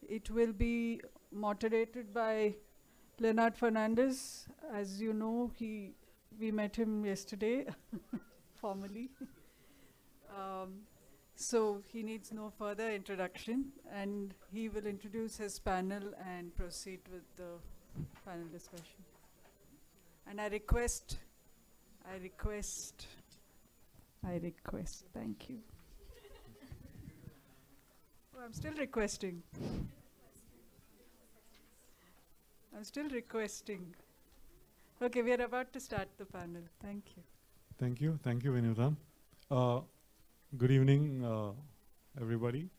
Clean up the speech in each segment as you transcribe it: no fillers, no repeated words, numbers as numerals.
It will be moderated by Leonard Fernandez. As you know, we met him yesterday, formally. Um, so he needs no further introduction, and he will introduce his panel and proceed with the panel discussion. And I request, thank you. Oh, I'm still requesting. I'm still requesting. Okay, we are about to start the panel. Thank you. Thank you, Vinuta. Good evening, everybody.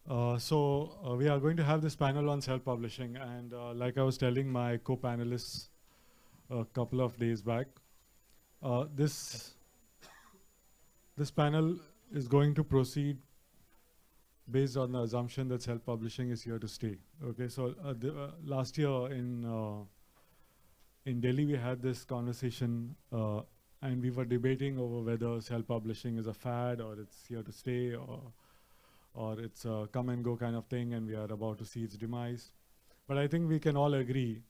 We are going to have this panel on self-publishing, and like I was telling my co-panelists a couple of days back, this panel is going to proceed based on the assumption that self-publishing is here to stay. Okay, so last year in Delhi we had this conversation, and we were debating over whether self-publishing is a fad or it's here to stay, or it's a come and go kind of thing, and we are about to see its demise. But I think we can all agree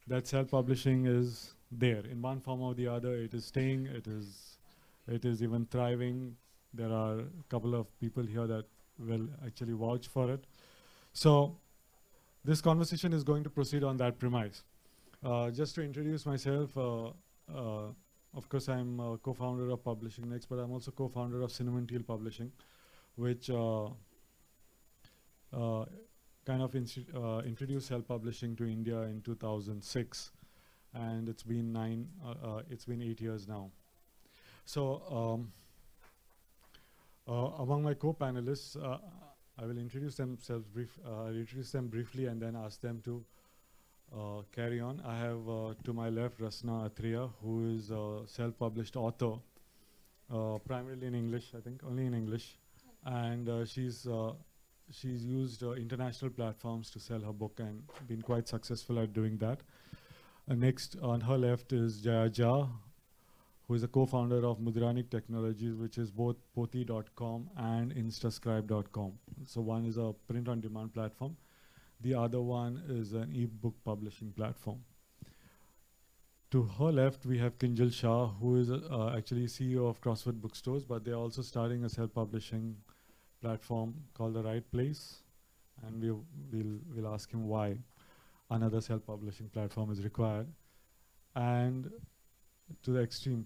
that self-publishing is there in one form or the other. It is staying. It is even thriving. There are a couple of people here that will actually vouch for it. So this conversation is going to proceed on that premise. Just to introduce myself, of course, I'm a co-founder of Publishing Next, but I'm also co-founder of Cinnamon Teal Publishing, which kind of introduced self-publishing to India in 2006, and it's been 8 years now. So among my co-panelists, I will introduce them briefly and then ask them to carry on. I have to my left Rasna Athreya, who is a self-published author, primarily in English, I think, only in English. And she's used international platforms to sell her book and been quite successful at doing that. Next, on her left is Jaya Jha, who is a co-founder of Mudranik Technologies, which is both Pothi.com and Instascribe.com. So one is a print-on-demand platform. The other one is an e-book publishing platform. To her left, we have Kinjal Shah, who is actually CEO of CrossFit Bookstores, but they're also starting a self-publishing platform called The Right Place, and we'll ask him why another self-publishing platform is required. And to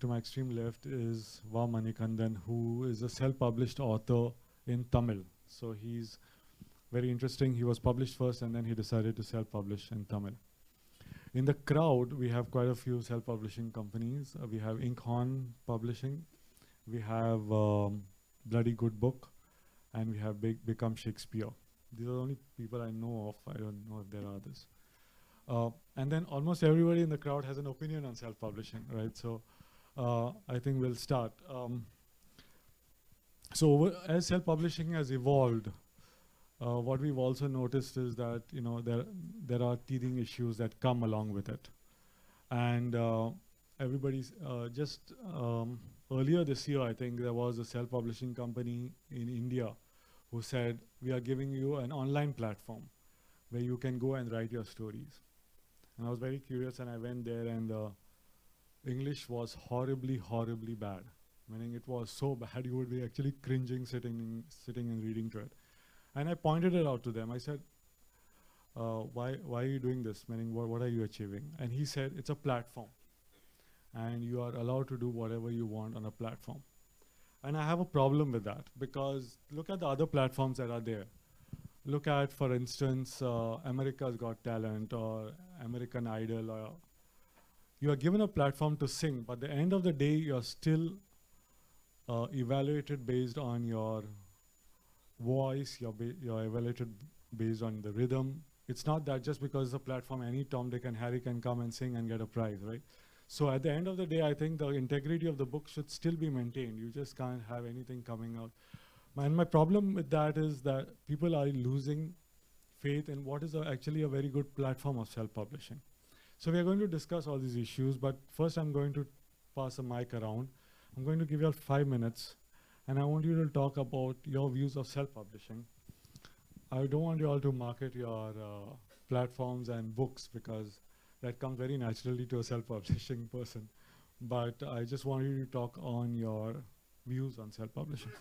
my extreme left is Va Manikandan, who is a self-published author in Tamil. So he's very interesting. He was published first, and then he decided to self-publish in Tamil. In the crowd, we have quite a few self-publishing companies. We have Inkhorn Publishing, we have Bloody Good Book, and we have Become Shakespeare. These are the only people I know of. I don't know if there are others. And then almost everybody in the crowd has an opinion on self-publishing, right? So I think we'll start. As self-publishing has evolved, what we've also noticed is that there are teething issues that come along with it. And everybody's earlier this year, I think there was a self-publishing company in India who said, we are giving you an online platform where you can go and write your stories. And I was very curious, and I went there, and the English was horribly, horribly bad. Meaning it was so bad you would be actually cringing sitting and reading to it. And I pointed it out to them. I said, why are you doing this? Meaning, what are you achieving? And he said, it's a platform, and you are allowed to do whatever you want on a platform. And I have a problem with that, because look at the other platforms that are there. Look at, for instance, America's Got Talent or American Idol. Or you are given a platform to sing, but at the end of the day, you are still evaluated based on your voice. You're evaluated based on the rhythm. It's not that just because it's a platform, any Tom, Dick, and Harry can come and sing and get a prize, right? So at the end of the day, I think the integrity of the book should still be maintained. You just can't have anything coming out. And my problem with that is that people are losing faith in what is actually a very good platform of self-publishing. So we are going to discuss all these issues, but first I'm going to pass a mic around. I'm going to give you all 5 minutes, and I want you to talk about your views of self-publishing. I don't want you all to market your platforms and books because that comes very naturally to a self-publishing person. But I just want you to talk on your views on self-publishing.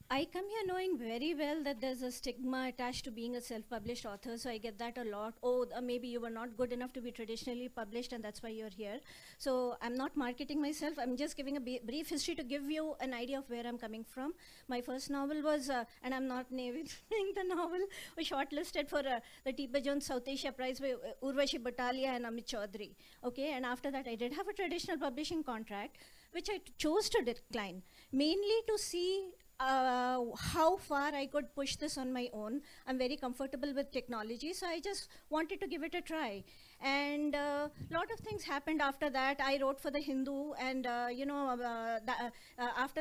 I come here knowing very well that there's a stigma attached to being a self-published author, so I get that a lot. Oh, maybe you were not good enough to be traditionally published and that's why you're here. So I'm not marketing myself, I'm just giving a brief history to give you an idea of where I'm coming from. My first novel was, and I'm not naming the novel, was shortlisted for the T.P. Jones South Asia Prize by Urvashi Batalia and Amit Chaudhary. Okay, and after that I did have a traditional publishing contract, which I chose to decline, mainly to see how far I could push this on my own. I'm very comfortable with technology, so I just wanted to give it a try. And a lot of things happened after that. I wrote for The Hindu, and after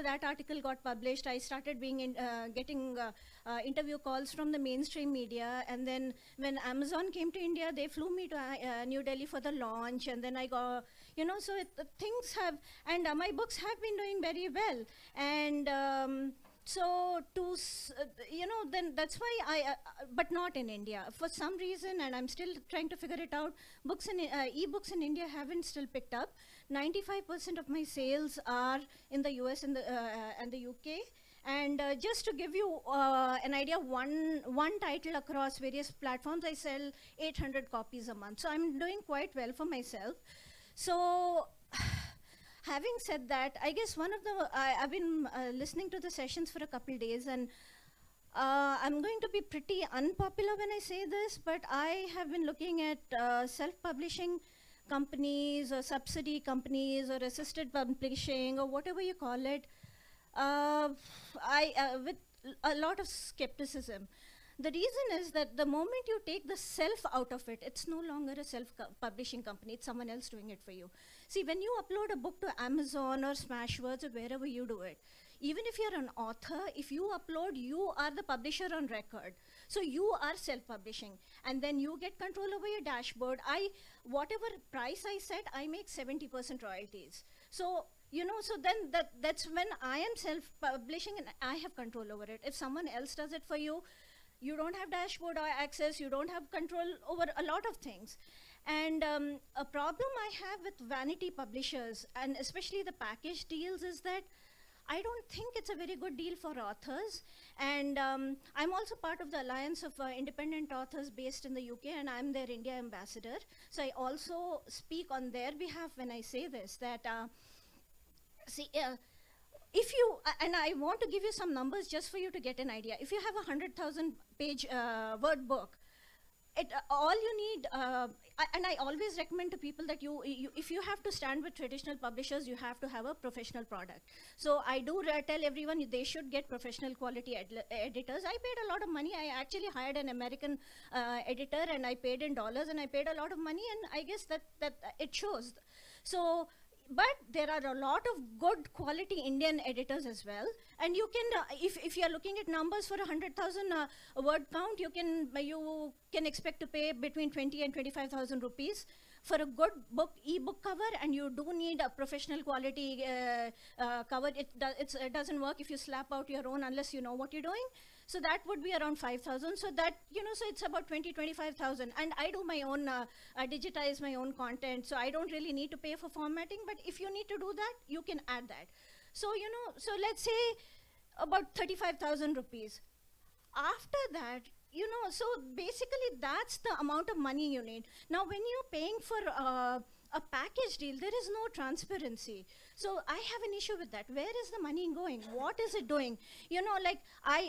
that article got published, I started being getting interview calls from the mainstream media. And then when Amazon came to India, they flew me to New Delhi for the launch, and then I got, so things have, and my books have been doing very well. And so then that's why but not in India. For some reason, and I'm still trying to figure it out, books in e-books in India haven't still picked up. 95% of my sales are in the US and the UK. And just to give you an idea, one title across various platforms, I sell 800 copies a month. So I'm doing quite well for myself. So having said that, I guess I've been listening to the sessions for a couple days, and I'm going to be pretty unpopular when I say this, but I have been looking at self-publishing companies or subsidy companies or assisted publishing or whatever you call it, with a lot of skepticism. The reason is that the moment you take the self out of it, it's no longer a self-publishing company, it's someone else doing it for you. See, when you upload a book to Amazon or Smashwords or wherever you do it, even if you're an author, if you upload, you are the publisher on record. So you are self-publishing, and then you get control over your dashboard. Whatever price I set, I make 70% royalties. So so then that's when I am self-publishing and I have control over it. If someone else does it for you, you don't have dashboard access, you don't have control over a lot of things. And a problem I have with vanity publishers, and especially the package deals, is that I don't think it's a very good deal for authors. And I'm also part of the Alliance of Independent Authors based in the UK, and I'm their India ambassador. So I also speak on their behalf when I say this, that if you, and I want to give you some numbers just for you to get an idea. If you have a 100,000 page word book, all you need, and I always recommend to people that if you have to stand with traditional publishers, you have to have a professional product. So I do tell everyone they should get professional quality editors. I paid a lot of money. I actually hired an American editor, and I paid in dollars, and I paid a lot of money, and I guess that it shows. So, but there are a lot of good quality Indian editors as well, and you can, if you are looking at numbers for 100,000 word count, you can expect to pay between 20 and 25,000 rupees for a good book, e-book cover, and you do need a professional quality cover. It doesn't work if you slap out your own unless you know what you're doing. So that would be around 5,000. So that, so it's about 25,000. And I do my own, I digitize my own content. So I don't really need to pay for formatting, but if you need to do that, you can add that. So, so let's say about 35,000 rupees. After that, so basically that's the amount of money you need. Now, when you're paying for a package deal, there is no transparency. So I have an issue with that. Where is the money going? What is it doing? Like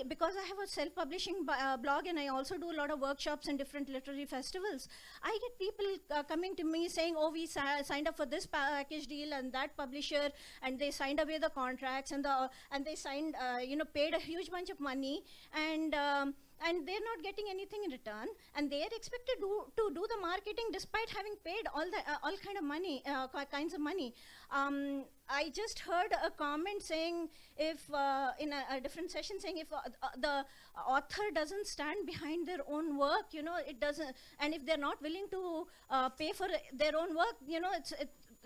because I have a self-publishing blog, and I also do a lot of workshops and different literary festivals, I get people coming to me saying, oh, we signed up for this package deal and that publisher, and they signed away the contracts, and they signed, paid a huge bunch of money, and they're not getting anything in return, and they are expected to do the marketing despite having paid all kinds of money. I just heard a comment saying, if in a different session, saying if the author doesn't stand behind their own work, it doesn't, and if they're not willing to pay for their own work,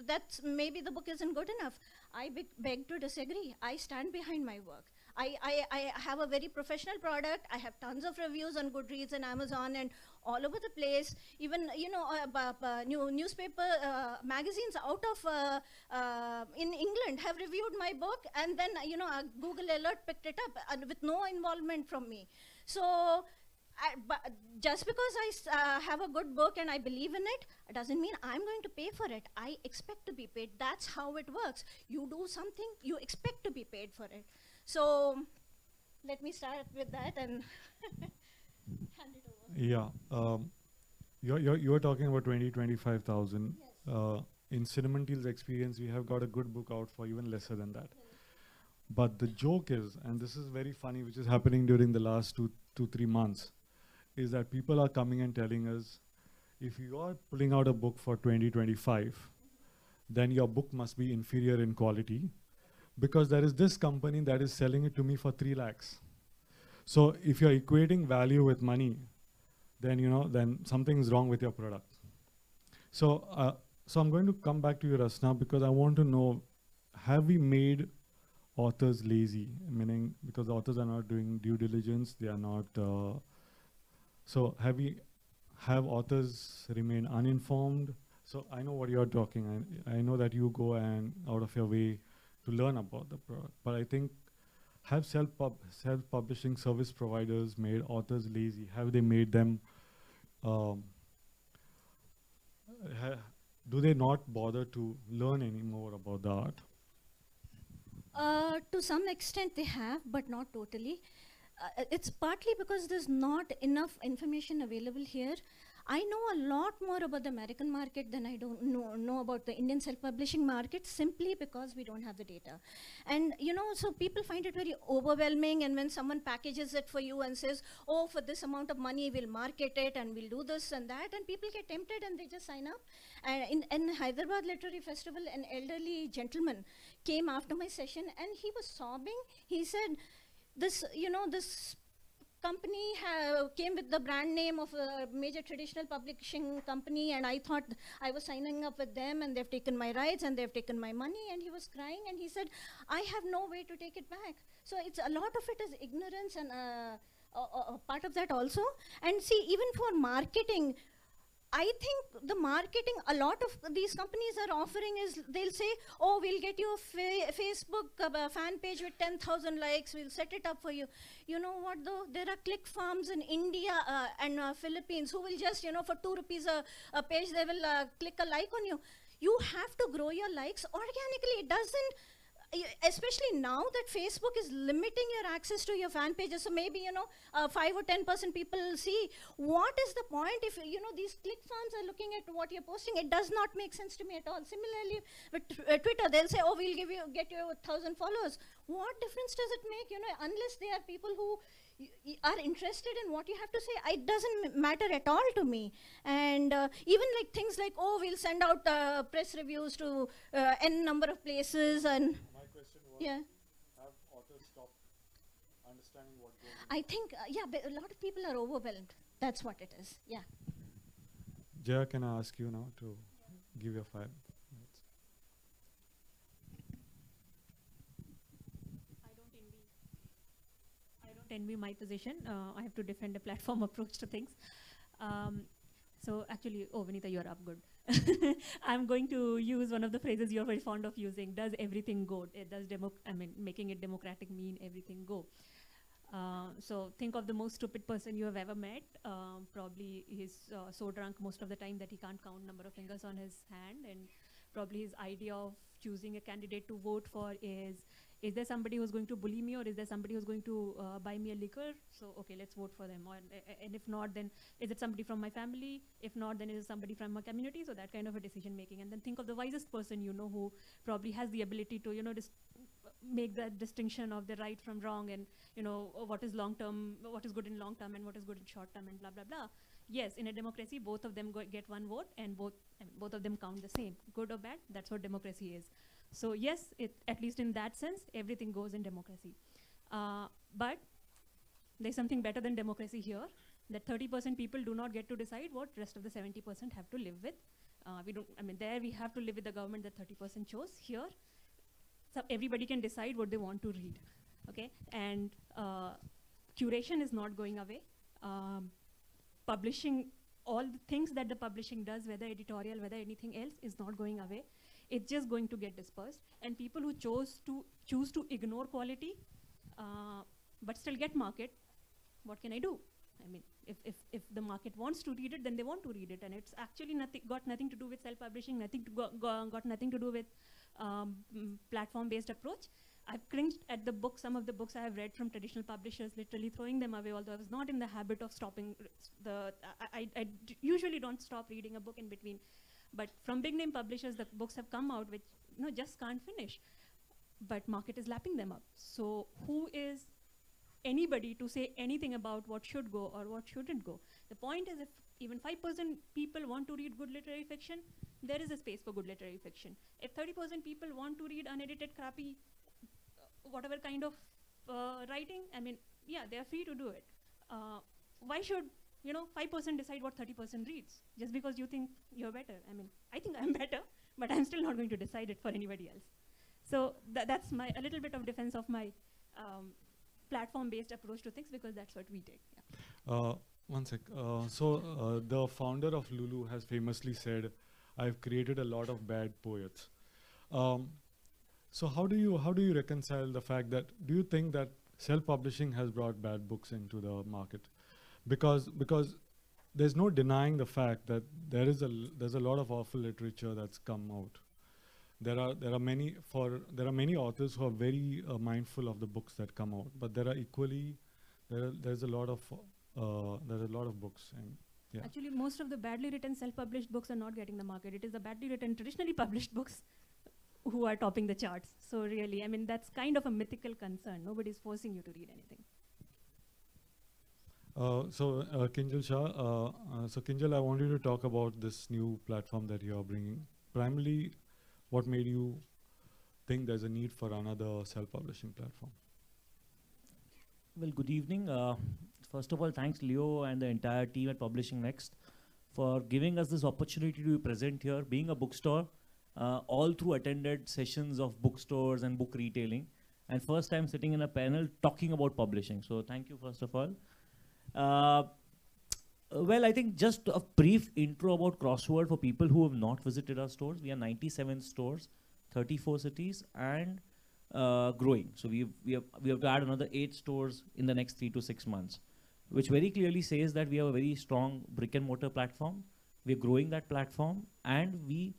that's maybe the book isn't good enough. I beg to disagree. I stand behind my work. I have a very professional product. I have tons of reviews on Goodreads and Amazon and all over the place. Even, you know, newspaper magazines out of in England have reviewed my book, and then, you know, Google Alert picked it up with no involvement from me. So but just because I have a good book and I believe in it, doesn't mean I'm going to pay for it. I expect to be paid. That's how it works. You do something, you expect to be paid for it. So let me start with that and hand it over. Yeah. You're talking about 25,000. Yes. In Cinnamon Teal's experience, we have got a good book out for even lesser than that. But the joke is, and this is very funny, which is happening during the last 3 months, is that people are coming and telling us, if you are pulling out a book for 2025, then your book must be inferior in quality, because there is this company that is selling it to me for 3 lakhs. So if you're equating value with money, then, you know, then something's wrong with your product. So, so I'm going to come back to you, Rasna, because I want to know, have we made authors lazy? Meaning, because authors are not doing due diligence, they are not, so have authors remained uninformed? So I know what you're talking, I know that you go and out of your way to learn about the product, but I think, have self-publishing service providers made authors lazy? Have they made them, do they not bother to learn any more about the art? To some extent they have, but not totally. It's partly because there's not enough information available here. I know a lot more about the American market than I don't know about the Indian self-publishing market, simply because we don't have the data. And, you know, so people find it very overwhelming, and when someone packages it for you and says, oh, for this amount of money, we'll market it and we'll do this and that, and people get tempted and they just sign up. And in Hyderabad Literary Festival, an elderly gentleman came after my session and he was sobbing. He said, this, you know, this company came with the brand name of a major traditional publishing company, and I thought I was signing up with them, and they've taken my rights and they've taken my money. And he was crying and he said, I have no way to take it back. So it's a lot of it is ignorance and part of that also. And see, even for marketing, I think the marketing a lot of these companies are offering is, they'll say, oh, we'll get you a Facebook fan page with 10,000 likes, we'll set it up for you. You know what though, there are click farms in India and Philippines who will just, you know, for 2 rupees a page, they will click a like on you. You have to grow your likes organically. It doesn't, especially now that Facebook is limiting your access to your fan pages, so maybe, you know, 5 or 10% people see. What is the point if, you know, these click farms are looking at what you're posting? It does not make sense to me at all. Similarly with Twitter, they'll say, oh, we'll get you 1,000 followers. What difference does it make, you know, unless they are people who are interested in what you have to say? It doesn't matter at all to me. And even like things like, oh, we'll send out press reviews to n number of places, and yeah. Have authors stopped understanding what goes on? I think, yeah, but a lot of people are overwhelmed. That's what it is, yeah. Jaya, can I ask you now to give your 5 minutes? I don't envy my position. I have to defend a platform approach to things. So actually, oh, Vinita, you're up, good. I'm going to use one of the phrases you're very fond of using, does everything go? It does making it democratic mean everything go? So think of the most stupid person you have ever met. Probably he's so drunk most of the time that he can't count number of fingers on his hand, and probably his idea of choosing a candidate to vote for is there somebody who's going to bully me, or is there somebody who's going to buy me a liquor? So, okay, let's vote for them. Or, and if not, then is it somebody from my family? If not, then is it somebody from my community? So that kind of a decision making. And then think of the wisest person you know who probably has the ability to, you know, make that distinction of the right from wrong, and, you know, what is long term, what is good in long term and what is good in short term, and blah, blah, blah. Yes, in a democracy, both of them get one vote, and both of them count the same. Good or bad, that's what democracy is. So yes, at least in that sense, everything goes in democracy. But there's something better than democracy here, that 30% people do not get to decide what rest of the 70% have to live with. There we have to live with the government that 30% chose. Here, so everybody can decide what they want to read. Okay, and curation is not going away. Publishing, all the things that the publishing does, whether editorial, whether anything else, is not going away. It's just going to get dispersed. And people who choose to ignore quality, but still get market, what can I do? I mean, if the market wants to read it, then they want to read it, and it's actually got nothing to do with self-publishing, got nothing to do with platform-based approach. I've cringed at the books, some of the books I have read from traditional publishers, literally throwing them away, although I was not in the habit of stopping I usually don't stop reading a book in between. But from big name publishers, the books have come out which just can't finish. But market is lapping them up. So who is anybody to say anything about what should go or what shouldn't go? The point is, if even 5% people want to read good literary fiction, there is a space for good literary fiction. If 30% people want to read unedited, crappy, whatever kind of writing, I mean, yeah, they're free to do it. Why should 5% decide what 30% reads just because you think you're better? I mean, I think I'm better, but I'm still not going to decide it for anybody else. So that's a little bit of defense of my platform-based approach to things, because that's what we take. Yeah. One sec. So the founder of Lulu has famously said, "I've created a lot of bad poets." So how do you reconcile the fact that, do you think that self-publishing has brought bad books into the market? Because there's no denying the fact that there's a lot of awful literature that's come out. There are many authors who are very mindful of the books that come out, but there's a lot of books, and yeah. Actually, most of the badly written self-published books are not getting the market. It is the badly written traditionally published books who are topping the charts. So really, I mean, that's kind of a mythical concern. Nobody's forcing you to read anything. Kinjal Shah, Kinjal, I want you to talk about this new platform that you are bringing. Primarily, what made you think there's a need for another self-publishing platform? Well, good evening. First of all, thanks Leo and the entire team at Publishing Next for giving us this opportunity to be present here, being a bookstore, all through attended sessions of bookstores and book retailing, and first time sitting in a panel talking about publishing. So thank you, first of all. Well, I think just a brief intro about Crossword for people who have not visited our stores. We are 97 stores, 34 cities, and growing. So we have to add another 8 stores in the next 3 to 6 months, which very clearly says that we have a very strong brick and mortar platform. We're growing that platform, and we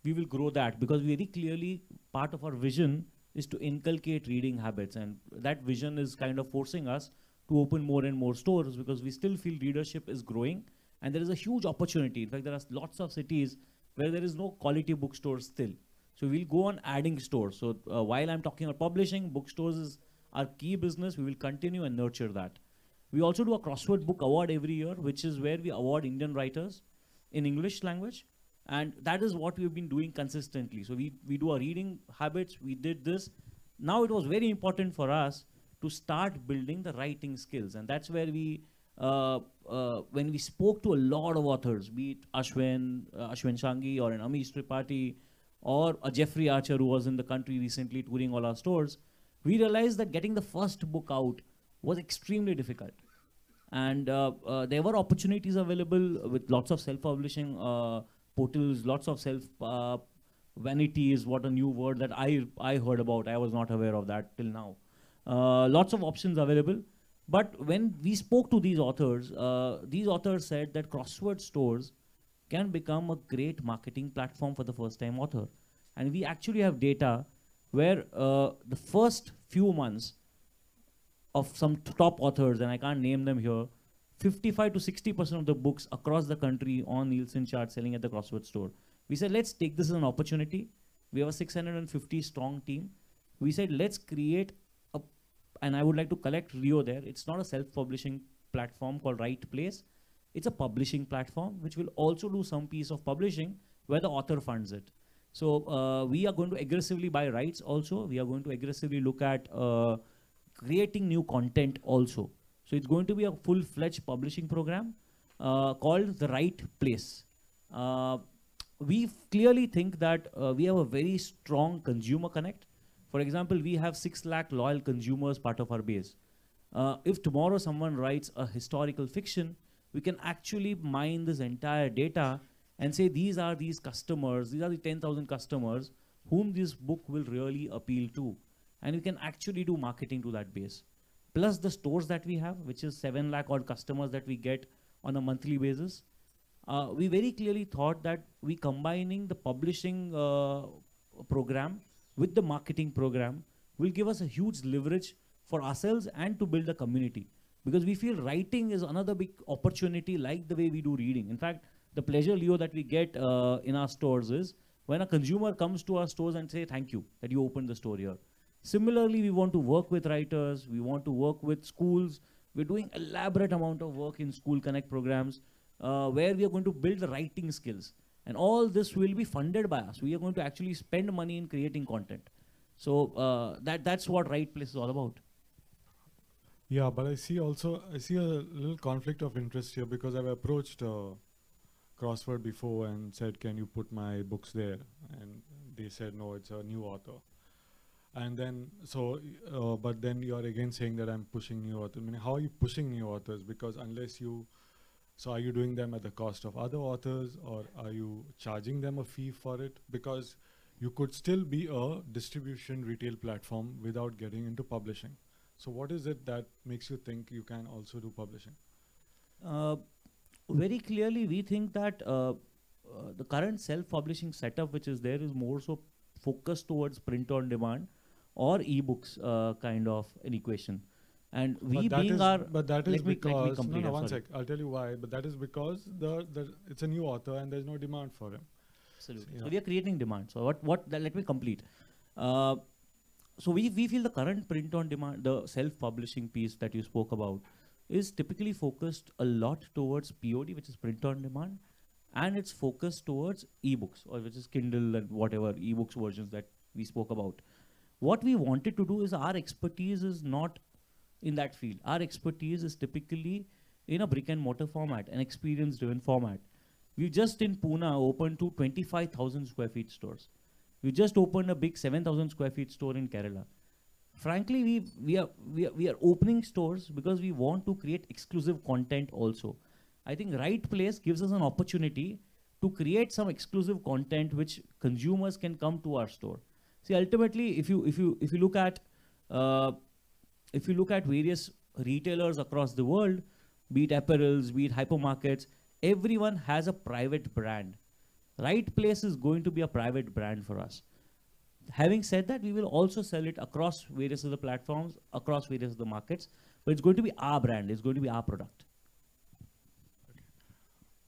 will grow that, because very clearly part of our vision is to inculcate reading habits, and that vision is kind of forcing us to open more and more stores, because we still feel readership is growing and there is a huge opportunity. In fact, there are lots of cities where there is no quality bookstores still. So we'll go on adding stores. So while I'm talking about publishing, bookstores is our key business. We will continue and nurture that. We also do a Crossword Book Award every year, which is where we award Indian writers in English language. And that is what we've been doing consistently. So we do our reading habits. We did this. Now it was very important for us to start building the writing skills. And that's where when we spoke to a lot of authors, be it Ashwin Shangi or an Amish Tripathi or a Jeffrey Archer who was in the country recently touring all our stores, we realized that getting the first book out was extremely difficult. And there were opportunities available with lots of self-publishing portals, lots of vanity is what a new word that I heard about. I was not aware of that till now. Lots of options available. But when we spoke to these authors said that Crossword stores can become a great marketing platform for the first-time author. And we actually have data where the first few months of some top authors, and I can't name them here, 55 to 60% of the books across the country on Nielsen chart selling at the Crossword store. We said, let's take this as an opportunity. We have a 650 strong team. We said, let's create and I would like to collect Rio there. It's not a self-publishing platform called Right Place. It's a publishing platform which will also do some piece of publishing where the author funds it. So we are going to aggressively buy rights also. We are going to aggressively look at creating new content also. So it's going to be a full-fledged publishing program called The Right Place. We clearly think that we have a very strong consumer connect. For example, we have 6 lakh loyal consumers part of our base. If tomorrow someone writes a historical fiction, we can actually mine this entire data and say these are these customers, these are the 10,000 customers whom this book will really appeal to. And we can actually do marketing to that base. Plus the stores that we have, which is 7 lakh odd customers that we get on a monthly basis. We very clearly thought that we combining the publishing program with the marketing program will give us a huge leverage for ourselves and to build a community. Because we feel writing is another big opportunity like the way we do reading. In fact, the pleasure, Leo, that we get in our stores is when a consumer comes to our stores and say, thank you that you opened the store here. Similarly, we want to work with writers, we want to work with schools. We're doing elaborate amount of work in School Connect programs where we are going to build the writing skills. And all this will be funded by us. We are going to actually spend money in creating content. So that's what Right Place is all about. Yeah, but I see a little conflict of interest here because I've approached Crossword before and said, can you put my books there? And they said, no, it's a new author. And then, but then you're again saying that I'm pushing new authors. I mean, how are you pushing new authors? Because unless you, so are you doing them at the cost of other authors, or are you charging them a fee for it? Because you could still be a distribution retail platform without getting into publishing. So what is it that makes you think you can also do publishing? Very clearly, we think that the current self-publishing setup which is there is more so focused towards print on demand or ebooks kind of an equation. And we being our... But that is because... No, one sec. I'll tell you why. But that is because it's a new author and there's no demand for him. Absolutely. Yeah. So we are creating demand. So let me complete. So we feel the current print on demand, the self-publishing piece that you spoke about, is typically focused a lot towards POD, which is print on demand, and it's focused towards ebooks, or which is Kindle and whatever ebooks versions that we spoke about. What we wanted to do is our expertise is not in that field. Our expertise is typically in a brick and mortar format, an experience-driven format. We just in Pune opened 2 25,000 square feet stores. We just opened a big 7,000 square feet store in Kerala. Frankly, we are opening stores because we want to create exclusive content also. I think Right Place gives us an opportunity to create some exclusive content which consumers can come to our store. See, ultimately, if you look at various retailers across the world, be it apparels, be it hypermarkets, everyone has a private brand. Right Place is going to be a private brand for us. Having said that, we will also sell it across various other platforms, across various other markets, but it's going to be our brand, it's going to be our product.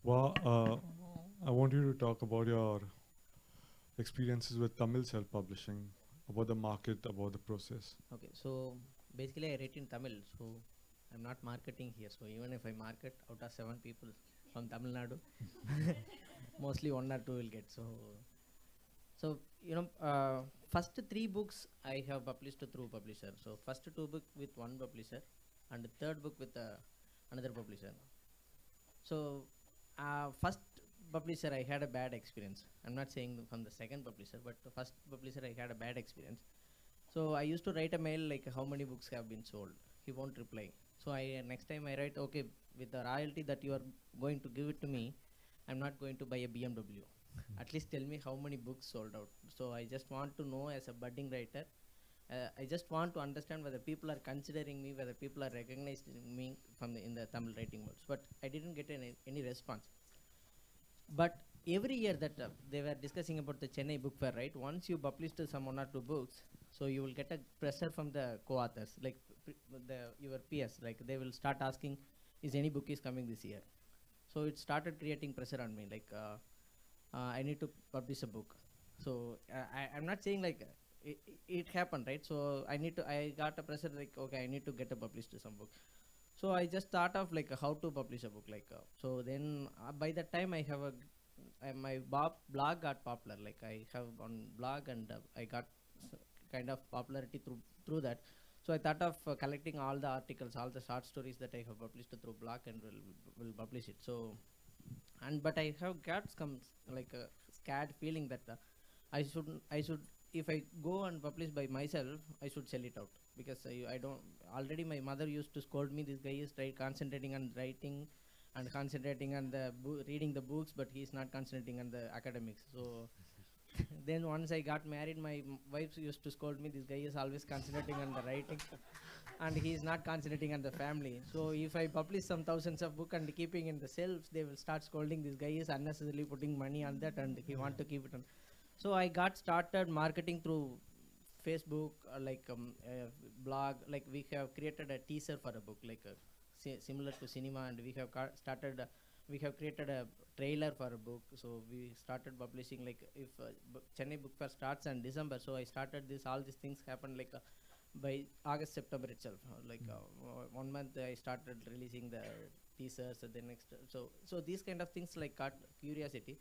Well, I want you to talk about your experiences with Tamil self-publishing, about the market, about the process. Okay, so basically I write in Tamil, so I'm not marketing here. So even if I market, out of 7 people from Tamil Nadu, mostly 1 or 2 will get. So you know, first 3 books I have published through publisher. So first 2 books with 1 publisher, and the 3rd book with another publisher. So first publisher I had a bad experience. I'm not saying from the 2nd publisher, but the first publisher I had a bad experience. So I used to write a mail like how many books have been sold. He won't reply. So next time I write, okay, with the royalty that you are going to give it to me, I'm not going to buy a BMW. At least tell me how many books sold out. So I just want to know as a budding writer, I just want to understand whether people are considering me, whether people are recognizing me in the Tamil writing world. But I didn't get any response. But every year that they were discussing about the Chennai Book Fair, right? Once you publish some 1 or 2 books, so you will get a pressure from the co-authors, like your peers, like they will start asking, is any book is coming this year? So it started creating pressure on me, like I need to publish a book. So I'm not saying like it happened, right? So I got a pressure like, okay, I need to get a published some book. So I just thought of like how to publish a book, like so then by that time I have my blog got popular, like I have on blog, and I got kind of popularity through that. So I thought of collecting all the articles, all the short stories that I have published through blog, and will publish it. So but I have got some like a scared feeling that I should if I go and publish by myself, I should sell it out, because I don't. Already my mother used to scold me. This guy is concentrating on writing and concentrating on the reading the books, but he's not concentrating on the academics. So then once I got married, my wife used to scold me. This guy is always concentrating on the writing, and he is not concentrating on the family. So if I publish some thousands of book and keeping in the shelves, they will start scolding. This guy is unnecessarily putting money on that, and he want to keep it on. So I got started marketing through Facebook, blog. Like we have created a teaser for a book, like similar to cinema, and we have we have created a trailer for a book. So we started publishing, like if Chennai Book Fair starts in December. So I started all these things happened like by August, September itself. 1 month I started releasing the teasers, and the next. So these kind of things like caught curiosity.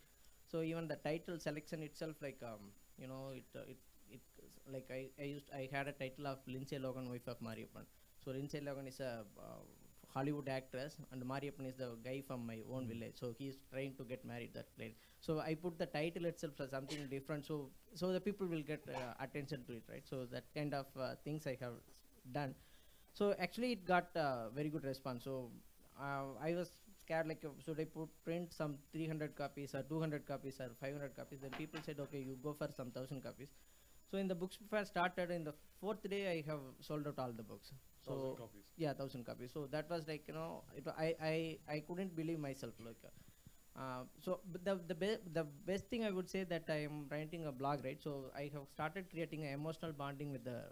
So even the title selection itself, like like I had a title of Lindsay Logan, wife of Mariappan. So Lindsay Logan is a Hollywood actress, and Mariappan is the guy from my own village. So he's trying to get married that place. So I put the title itself as something different, so the people will get attention to it, right? So that kind of things I have done. So actually it got very good response. So I was scared, like should I print some 300 copies or 200 copies or 500 copies? Then people said, okay, you go for some 1,000 copies. So in the book fair started, in the 4th day I have sold out all the books. So 1,000 copies. Yeah, 1,000 copies. So that was like, I couldn't believe myself, like so but the best thing I would say that I am writing a blog, right? So I have started creating an emotional bonding with the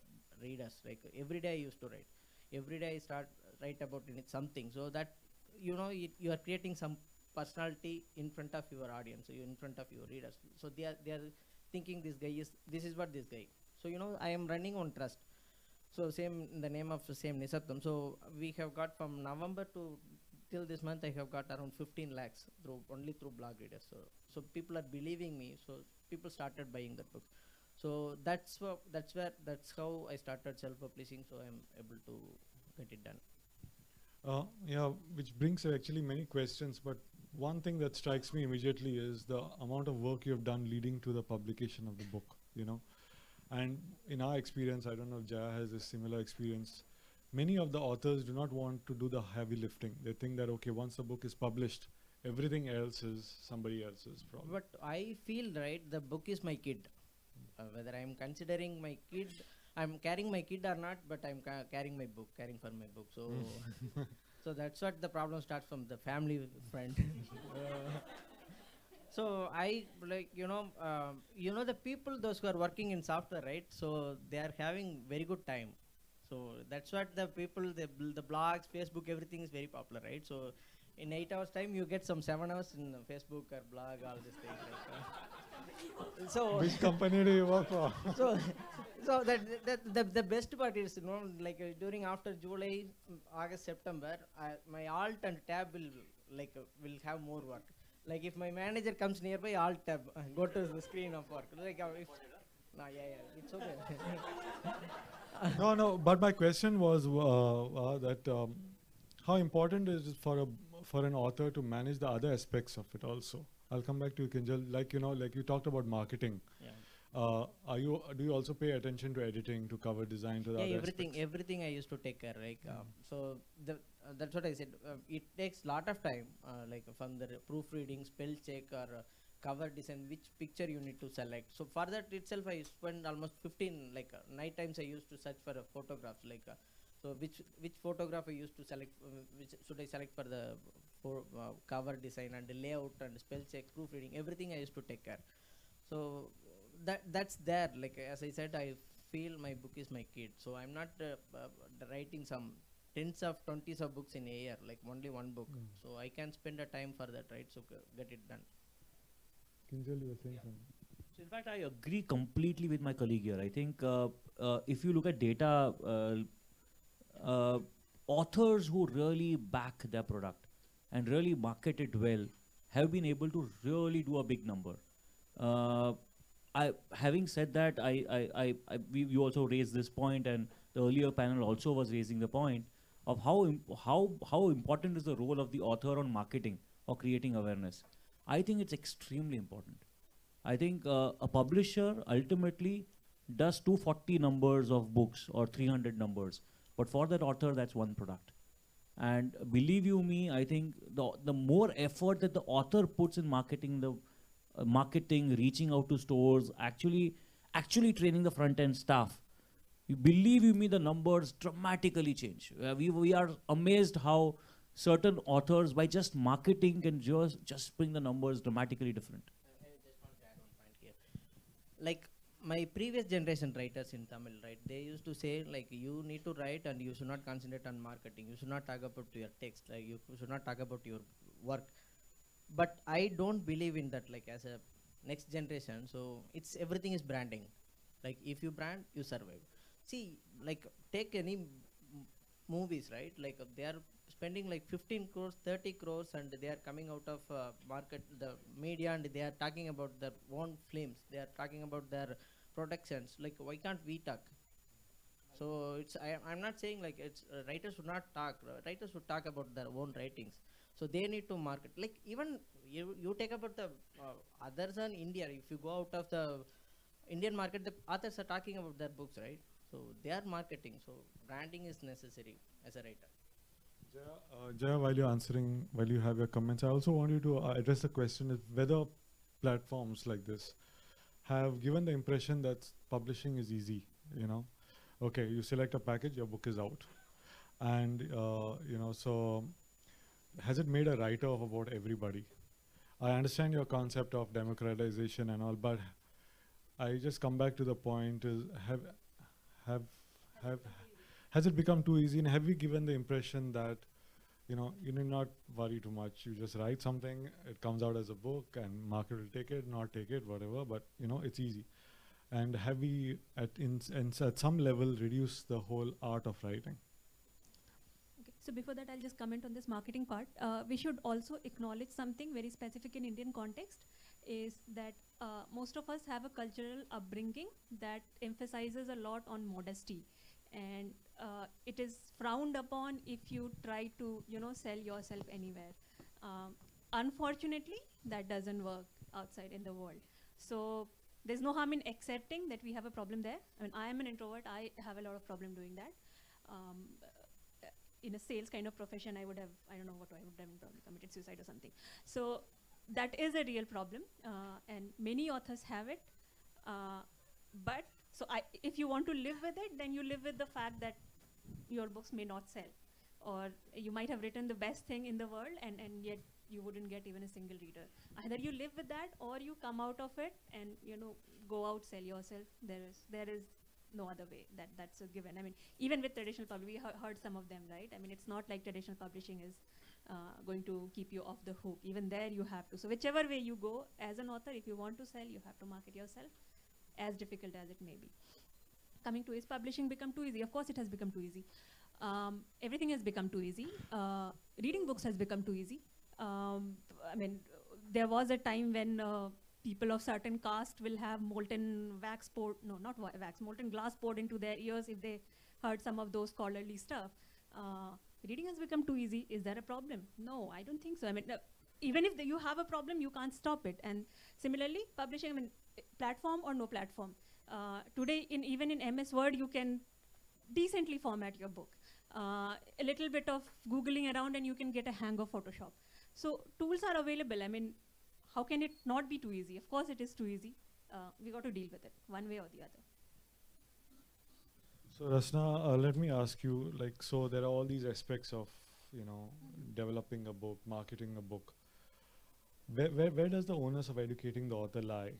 readers. Like every day I used to write. Every day I write about something. So that you are creating some personality in front of your audience, in front of your readers. So they are thinking this is what this guy. So I am running on trust. So same in the name of the same Nisabdam. So we have got from November to till this month, I have got around 15 lakhs only through blog readers. So people are believing me. So people started buying the book. So that's how I started self-publishing. So I'm able to get it done. Yeah, which brings actually many questions, but one thing that strikes me immediately is the amount of work you have done leading to the publication of the book, And in our experience, I don't know if Jaya has a similar experience, many of the authors do not want to do the heavy lifting. They think that, okay, once the book is published, everything else is somebody else's problem. But I feel, right, the book is my kid. Whether I'm considering my kid, I'm carrying my kid or not, but I'm carrying for my book. So, so that's what the problem starts from the family friend. So I the people, those who are working in software, right? So they are having very good time. So that's what the people, the blogs, Facebook, everything is very popular, right? So in 8 hours time, you get some 7 hours in Facebook or blog, all these things. So which company do you work for? so the best part is, during after July, August, September, my alt and tab will have more work. Like if my manager comes nearby, alt tab, go to the screen of work. Like it's okay. No, but my question was that how important is it for an author to manage the other aspects of it also? I'll come back to you, Kinjal. Like you talked about marketing. Yeah. Do you also pay attention to editing, to cover design, to the other aspects? Everything I used to take care. So that's what I said. It takes lot of time, from the proofreading, spell check, or cover design, which picture you need to select. So for that itself, I spend almost 15. Night times I used to search for photographs. So which photograph I used to select? Which should I select for the cover design and the layout and spell check, proofreading, everything I used to take care. So that's there. As I said, I feel my book is my kid. So I'm not writing some tens of 20s of books in a year, only one book. So I can spend a time for that, right? So get it done. Kinjal, you were saying something. So in fact, I agree completely with my colleague here. I think if you look at data, authors who really back their product and really market it well have been able to really do a big number. Having said that, you also raised this point, and the earlier panel also was raising the point of how important is the role of the author on marketing or creating awareness. I think it's extremely important. I think a publisher ultimately does 240 numbers of books or 300 numbers. But for that author, that's one product. And believe you me, I think the more effort that the author puts in marketing, marketing, reaching out to stores, actually training the front end staff, you believe you me, the numbers dramatically change. We are amazed how certain authors, by just marketing, can just bring the numbers dramatically different. I just want to add one point here. Like my previous generation writers in Tamil, right? They used to say like you need to write and you should not concentrate on marketing. You should not talk about your text. Like you should not talk about your work. But I don't believe in that. Like as a next generation, so it's everything is branding. Like if you brand, you survive. See, like take any movies, right? Like they are spending like 15 crores, 30 crores, and they are coming out of market, the media, and they are talking about their own films. They are talking about their productions. Like why can't we talk? So it's I'm not saying like it's writers should not talk. Writers should talk about their own writings. So they need to market. Like even you take about the others than India. If you go out of the Indian market, the authors are talking about their books, right? So they are marketing. So branding is necessary as a writer. Jaya, while you're answering, while you have your comments, I also want you to address the question of whether platforms like this have given the impression that publishing is easy. You know, okay, you select a package, your book is out, and you know, so has it made a writer of about everybody? I understand your concept of democratization and all, but I just come back to the point: is has it become too easy, and have we given the impression that, you know, you need not worry too much, you just write something, it comes out as a book, and market will take it, not take it, whatever, but you know, it's easy. And have we at some level reduced the whole art of writing? Okay, so before that, I'll just comment on this marketing part. We should also acknowledge something very specific in Indian context, is that most of us have a cultural upbringing that emphasizes a lot on modesty. And it is frowned upon if you try to, you know, sell yourself anywhere. Unfortunately, that doesn't work outside in the world. So there's no harm in accepting that we have a problem there. I mean, I am an introvert. I have a lot of problem doing that. In a sales kind of profession, I would have, I don't know what I would have probably committed suicide or something. So that is a real problem, and many authors have it. But so if you want to live with it, then you live with the fact that your books may not sell, or you might have written the best thing in the world, and yet you wouldn't get even a single reader. Either you live with that, or you come out of it and, you know, go out, sell yourself. There is no other way. That's a given. I mean, even with traditional publishing, we heard some of them, right? I mean, it's not like traditional publishing is going to keep you off the hook. Even there, you have to. So whichever way you go as an author, if you want to sell, you have to market yourself, as difficult as it may be. Coming to, is publishing become too easy? Of course, it has become too easy. Everything has become too easy. Reading books has become too easy. I mean, there was a time when people of certain caste will have molten wax poured, no, not wax, molten glass poured into their ears if they heard some of those scholarly stuff. Reading has become too easy. Is there a problem? No, I don't think so. I mean, even if you have a problem, you can't stop it. And similarly, publishing, I mean, platform or no platform. Today, even in MS Word, you can decently format your book. A little bit of Googling around and you can get a hang of Photoshop. So tools are available. I mean, how can it not be too easy? Of course it is too easy. We got to deal with it one way or the other. So Rasna, let me ask you, like, so there are all these aspects of, you know, developing a book, marketing a book. Where does the onus of educating the author lie?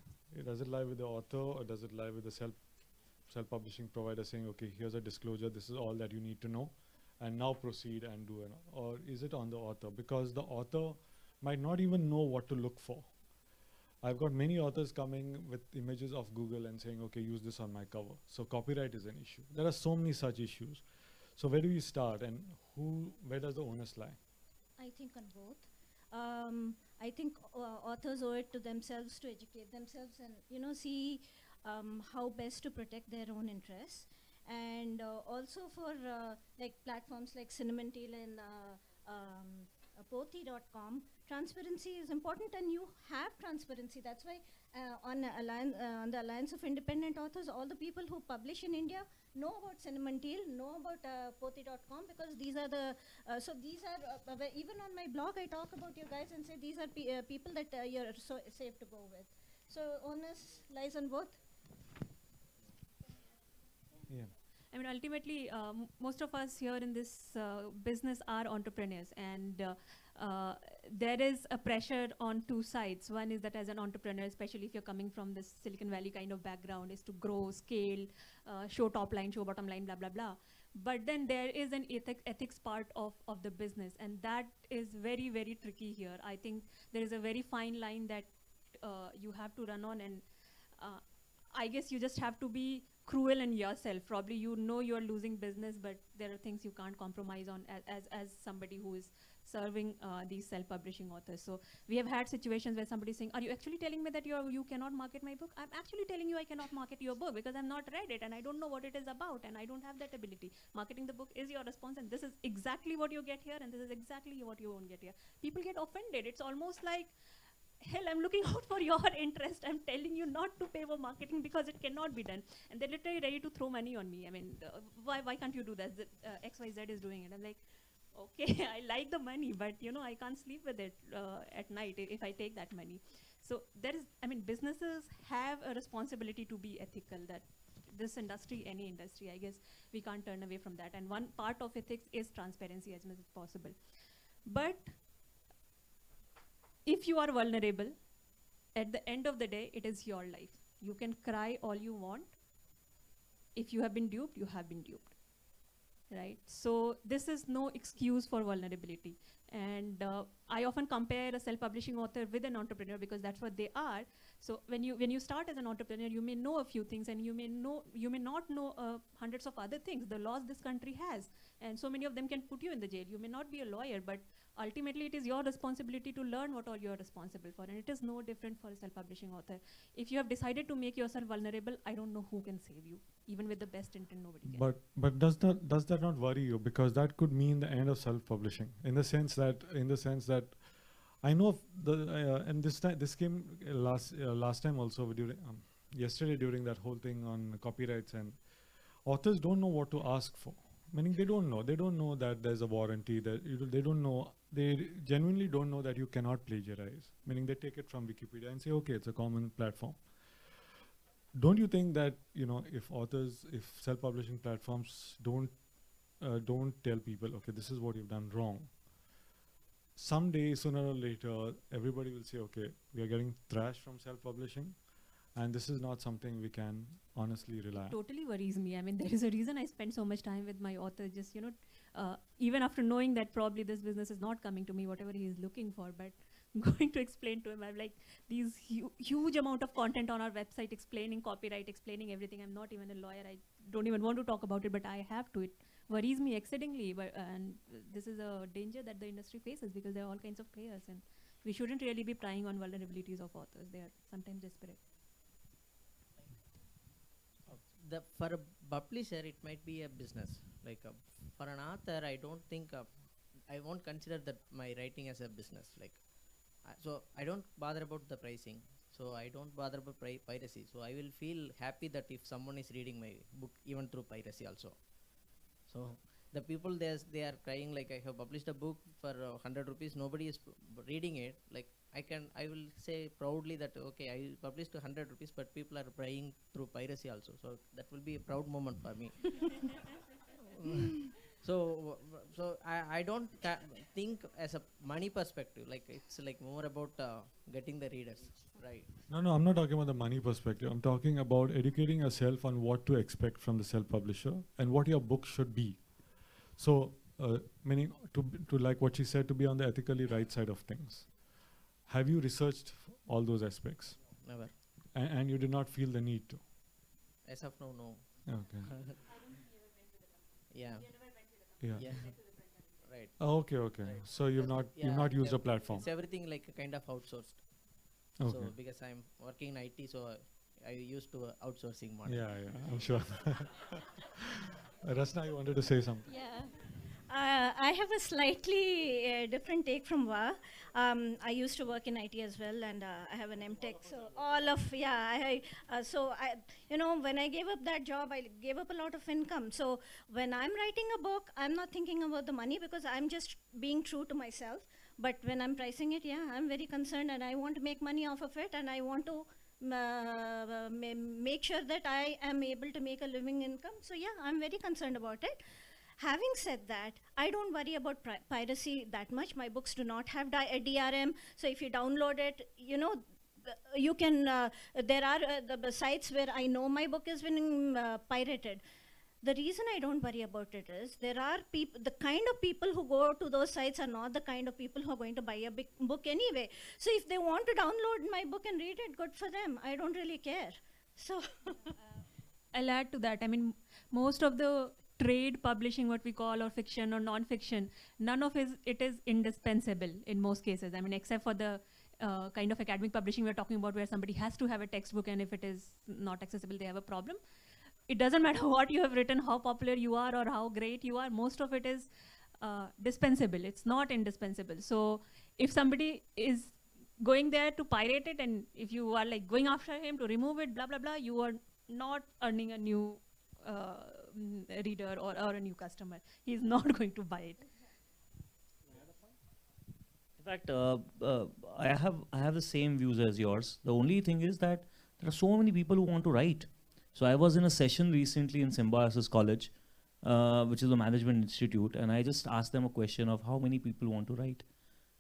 Does it lie with the author, or does it lie with the self-publishing provider saying, okay, here's a disclosure, this is all that you need to know, and now proceed and do it? Or is it on the author? Because the author might not even know what to look for. I've got many authors coming with images of Google and saying, okay, use this on my cover. So copyright is an issue. There are so many such issues. So where do you start, and where does the onus lie? I think on both. I think authors owe it to themselves to educate themselves and, you know, see how best to protect their own interests. And also for like platforms like Cinnamon Tail and Post Pothi.com. Transparency is important, and you have transparency. That's why on the Alliance of Independent Authors, all the people who publish in India know about Cinnamon Teal, know about Pothi.com, because these are the even on my blog I talk about you guys and say these are people that you're so safe to go with. So onus lies on both. Yeah. I mean, ultimately, most of us here in this business are entrepreneurs, and there is a pressure on two sides. One is that as an entrepreneur, especially if you're coming from this Silicon Valley kind of background, is to grow, scale, show top line, show bottom line, blah, blah, blah. But then there is an ethics part of the business, and that is very, very tricky here. I think there is a very fine line that you have to run on, and I guess you just have to be cruel in yourself. Probably you know you're losing business, but there are things you can't compromise on as somebody who is serving these self-publishing authors. So we have had situations where somebody's saying, are you actually telling me that you cannot market my book? I'm actually telling you I cannot market your book because I've not read it and I don't know what it is about and I don't have that ability. Marketing the book is your response, and this is exactly what you get here and this is exactly what you won't get here. People get offended. It's almost like, hell, I'm looking out for your interest. I'm telling you not to pay for marketing because it cannot be done. And they're literally ready to throw money on me. I mean, why can't you do that? XYZ is doing it. I'm like, okay, I like the money, but you know, I can't sleep with it at night if I take that money. So there is, I mean, businesses have a responsibility to be ethical. That this industry, any industry, I guess we can't turn away from that. And one part of ethics is transparency as much as possible. But if you are vulnerable, at the end of the day, it is your life. You can cry all you want. If you have been duped, you have been duped. Right? So this is no excuse for vulnerability. And I often compare a self-publishing author with an entrepreneur because that's what they are. So when you start as an entrepreneur, you may know a few things and you may not know hundreds of other things. The laws this country has, and so many of them can put you in the jail. You may not be a lawyer, but ultimately it is your responsibility to learn what all you are responsible for, and it is no different for a self-publishing author. If you have decided to make yourself vulnerable, I don't know who can save you. Even with the best intent, nobody can. But does that not worry you? Because that could mean the end of self-publishing, in the sense that I know and this came last time also during yesterday during that whole thing on copyrights, and authors don't know what to ask for. Meaning they don't know that there's a warranty, that they genuinely don't know that you cannot plagiarize. Meaning they take it from Wikipedia and say, okay, it's a common platform. Don't you think that, you know, if self-publishing platforms don't tell people, okay, this is what you've done wrong, someday, sooner or later, everybody will say, okay, we are getting thrashed from self-publishing, and this is not something we can honestly rely on. It totally worries me. I mean, there is a reason I spend so much time with my author, just, you know, even after knowing that probably this business is not coming to me, whatever he is looking for, but going to explain to him, I'm like, these huge amount of content on our website explaining copyright, explaining everything. I'm not even a lawyer. I don't even want to talk about it, but I have to. It worries me exceedingly, and this is a danger that the industry faces because there are all kinds of players, and we shouldn't really be prying on vulnerabilities of authors. They are sometimes desperate. For a publisher, it might be a business. Like for an author, I don't think I won't consider that my writing as a business. Like, so I don't bother about the pricing. So I don't bother about piracy. So I will feel happy that if someone is reading my book, even through piracy also. So the people they are crying like, I have published a book for 100 rupees, nobody is reading it. Like I will say proudly that, okay, I published 100 rupees, but people are buying through piracy also. So that will be a proud moment for me. So I don't think as a money perspective, like it's like more about getting the readers, right? No, I'm not talking about the money perspective. I'm talking about educating yourself on what to expect from the self-publisher and what your book should be. So, meaning to like what she said, to be on the ethically right side of things. Have you researched all those aspects? Never. And you did not feel the need to? As of now, no. Okay. Yeah. Yeah. Right. Oh, okay. Right. So you've not used a platform. It's everything like kind of outsourced. Okay. So because I'm working in IT, so I used to outsourcing model. Yeah, I'm sure. Rasna, you wanted to say something? Yeah. I have a slightly different take from Va. I used to work in IT as well, and I have an MTech. So when I gave up that job, I gave up a lot of income. So when I'm writing a book, I'm not thinking about the money because I'm just being true to myself. But when I'm pricing it, yeah, I'm very concerned, and I want to make money off of it, and I want to make sure that I am able to make a living income. So yeah, I'm very concerned about it. Having said that, I don't worry about piracy that much. My books do not have DRM, so if you download it, you can. There are the sites where I know my book is being pirated. The reason I don't worry about it is there are people, the kind of people who go to those sites are not the kind of people who are going to buy a big book anyway. So if they want to download my book and read it, good for them. I don't really care. So I'll add to that. I mean, most of the trade publishing, what we call, or fiction or non-fiction, none of it is indispensable in most cases. I mean, except for the kind of academic publishing we're talking about, where somebody has to have a textbook, and if it is not accessible, they have a problem. It doesn't matter what you have written, how popular you are, or how great you are. Most of it is dispensable. It's not indispensable. So if somebody is going there to pirate it, and if you are like going after him to remove it, blah, blah, blah, you are not earning a new reader or a new customer. He's not going to buy it. In fact, I have the same views as yours. The only thing is that there are so many people who want to write. So I was in a session recently in Symbiosis College, which is a management institute, and I just asked them a question of how many people want to write.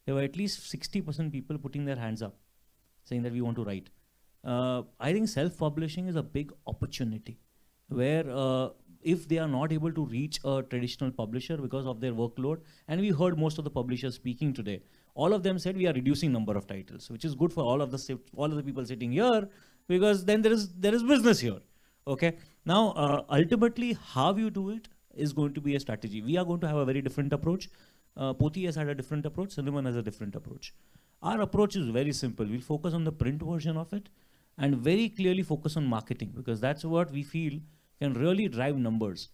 There were at least 60% people putting their hands up, saying that we want to write. I think self-publishing is a big opportunity, where if they are not able to reach a traditional publisher because of their workload, and we heard most of the publishers speaking today, all of them said we are reducing number of titles, which is good for all of the people sitting here, because then there is business here. Okay. Now, ultimately, how you do it is going to be a strategy. We are going to have a very different approach. Pothi has had a different approach. Cinnamon has a different approach. Our approach is very simple. We'll focus on the print version of it and very clearly focus on marketing, because that's what we feel can really drive numbers.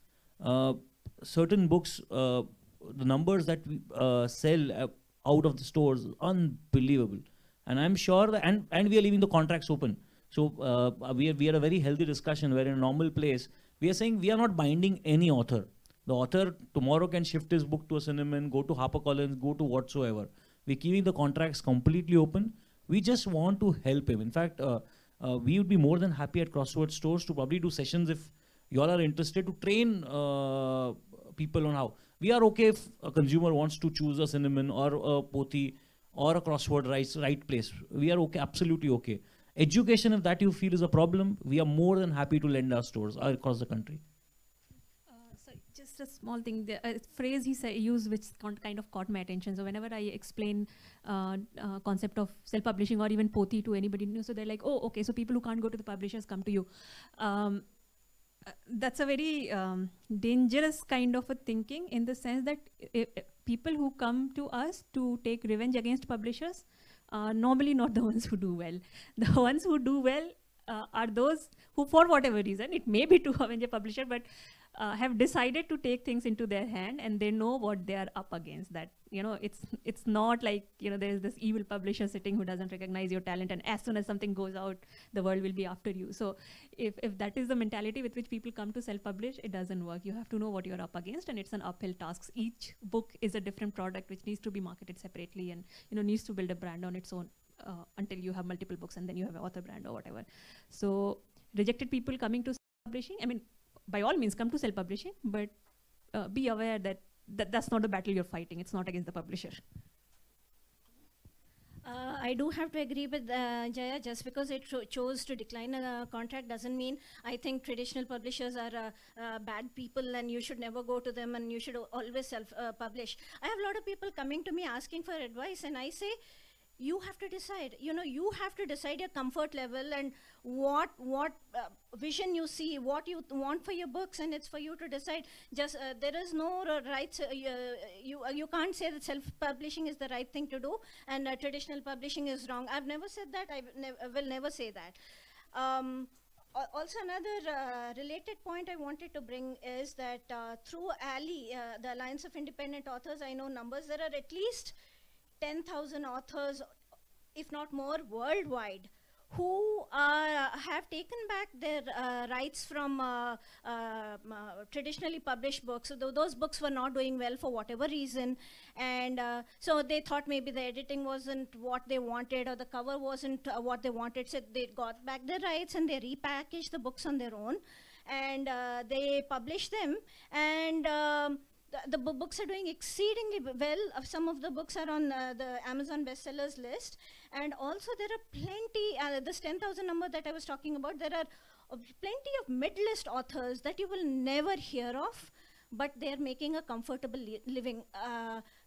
Certain books, the numbers that we sell out of the stores, unbelievable. And I'm sure that, and we are leaving the contracts open. So we had a very healthy discussion where in a normal place, we are saying we are not binding any author. The author tomorrow can shift his book to a Cinnamon, go to HarperCollins, go to whatsoever. We're keeping the contracts completely open. We just want to help him. In fact, we would be more than happy at Crossword Stores to probably do sessions if you all are interested to train people on how. We are okay if a consumer wants to choose a Cinnamon or a Pothi or a Crossword right place. We are okay, absolutely okay. Education, if that you feel is a problem, we are more than happy to lend our stores across the country. So just a small thing, the phrase he used which kind of caught my attention. So whenever I explain concept of self-publishing or even Pothi to anybody new, so they're like, oh, okay, so people who can't go to the publishers come to you. That's a very dangerous kind of a thinking, in the sense that people who come to us to take revenge against publishers, normally not the ones who do well. The ones who do well are those who, for whatever reason, it may be to avenge a publisher, but have decided to take things into their hand, and they know what they are up against. That, it's not like, there is this evil publisher sitting who doesn't recognize your talent, and as soon as something goes out, the world will be after you. So if that is the mentality with which people come to self-publish, it doesn't work. You have to know what you're up against, and it's an uphill task. Each book is a different product which needs to be marketed separately, and needs to build a brand on its own until you have multiple books, and then you have an author brand or whatever. So rejected people coming to self-publishing, I mean, by all means come to self-publishing, but be aware that that's not the battle you're fighting. It's not against the publisher. I do have to agree with Jaya. Just because it chose to decline a contract doesn't mean I think traditional publishers are bad people and you should never go to them and you should always self-publish. I have a lot of people coming to me asking for advice, and I say, you have to decide. You have to decide your comfort level and what vision you see, what you want for your books, and it's for you to decide. Just there is no rights. You can't say that self-publishing is the right thing to do and traditional publishing is wrong. I've never said that. I will never say that. Also, another related point I wanted to bring is that through ALI, the Alliance of Independent Authors, I know numbers. There are at least 10,000 authors, if not more, worldwide, who have taken back their rights from traditionally published books. So those books were not doing well for whatever reason, and so they thought maybe the editing wasn't what they wanted or the cover wasn't what they wanted. So they got back their rights and they repackaged the books on their own, and they published them. And the books are doing exceedingly well. Some of the books are on the Amazon bestsellers list, and also there are plenty, this 10,000 number that I was talking about, there are plenty of mid-list authors that you will never hear of, but they're making a comfortable living.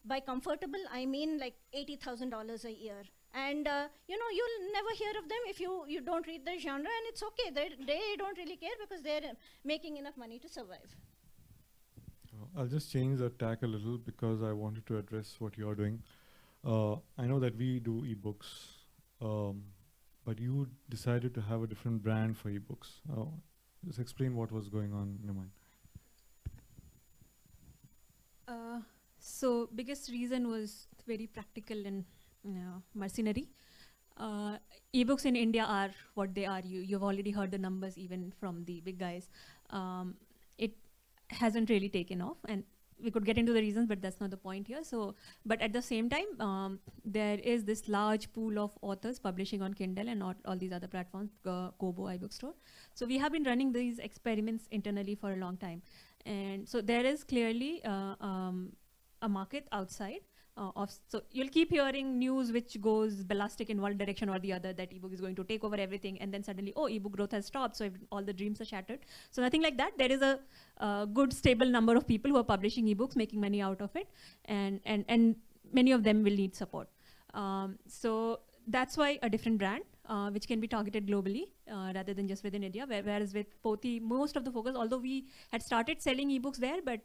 By comfortable, I mean like $80,000 a year. And you know, you'll never hear of them if you don't read the genre, and it's okay. They don't really care because they're making enough money to survive. I'll just change the tack a little because I wanted to address what you're doing. I know that we do ebooks, but you decided to have a different brand for ebooks. Just explain what was going on in your mind. So biggest reason was very practical and mercenary. Ebooks in India are what they are. You've already heard the numbers even from the big guys. It hasn't really taken off, and we could get into the reasons, but that's not the point here. So, but at the same time, there is this large pool of authors publishing on Kindle and all these other platforms, Kobo, iBookstore. So we have been running these experiments internally for a long time. And so there is clearly a market outside so you'll keep hearing news which goes ballistic in one direction or the other, that ebook is going to take over everything, and then suddenly, oh, ebook growth has stopped, so all the dreams are shattered. So nothing like that. There is a good stable number of people who are publishing ebooks, making money out of it, and many of them will need support. So that's why a different brand, which can be targeted globally rather than just within India. Whereas with Pothi, most of the focus, although we had started selling ebooks there, but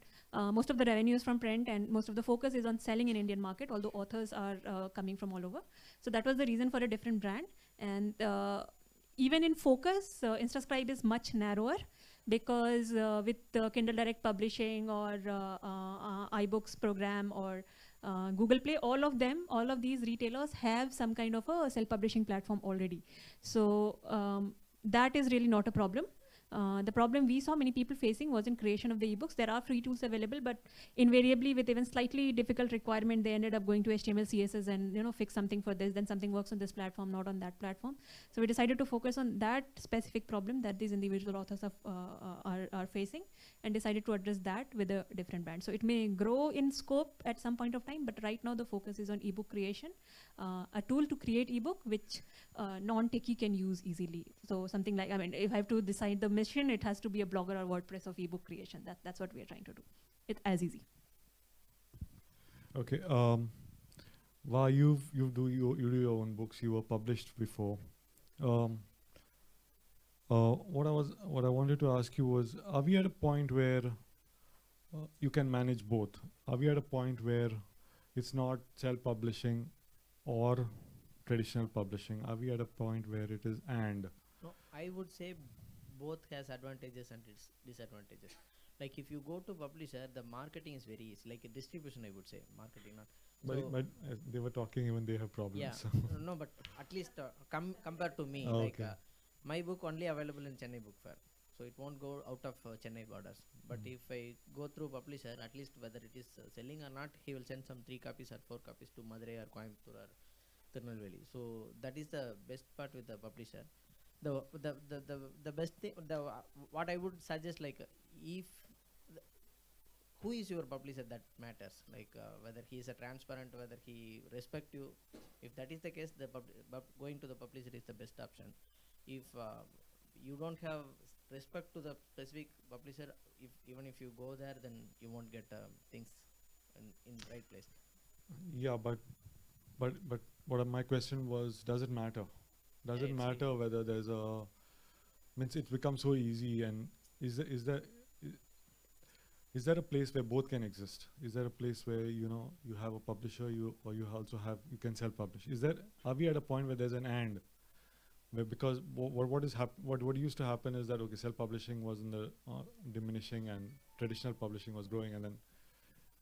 most of the revenue is from print and most of the focus is on selling in Indian market, although authors are coming from all over. So that was the reason for a different brand. And even in focus, InstaScribe is much narrower, because with Kindle Direct Publishing or iBooks program or Google Play, all of these retailers have some kind of a self-publishing platform already. So that is really not a problem. The problem we saw many people facing was in creation of the ebooks. There are free tools available, but invariably with even slightly difficult requirement, they ended up going to HTML, CSS and fix something for this, then something works on this platform, not on that platform. So we decided to focus on that specific problem that these individual authors are facing, and decided to address that with a different brand. So it may grow in scope at some point of time, but right now the focus is on ebook creation, a tool to create ebook which non-techie can use easily. So something like, I mean, if I have to decide the mission, it has to be a Blogger or WordPress of ebook creation. That's what we are trying to do. It's as easy. Okay. While you do your own books, you were published before. What I wanted to ask you was, are we at a point where you can manage both? Are we at a point where it's not self-publishing or traditional publishing? Are we at a point where it is and? No, I would say both has advantages and disadvantages. Like if you go to publisher, the marketing is very easy. Like a distribution, I would say, marketing not. But they were talking, even they have problems. Yeah, So no, but at least compared to me, Oh, like okay. my book only available in Chennai Book Fair, so it won't go out of Chennai borders. But if I go through publisher, at least whether it is selling or not, he will send some 3 copies or 4 copies to Madurai or Coimbatore or Tirunelveli. So that is the best part with the publisher. The best thing, what I would suggest, like if who is your publisher, that matters. Like whether he is a transparent, whether he respect you. If that is the case, the going to the publisher is the best option. If you don't have respect to the specific publisher, even if you go there, then you won't get things in right place. yeah, but what my question was, does it matter? Does Yeah, it it's matter whether there's a, means it's become so easy, and is there a place where both can exist? Is there a place where you have a publisher, or you also have, you can self-publish? Are we at a point where there's an and, Because what used to happen is that, okay, self-publishing was in the diminishing and traditional publishing was growing, and then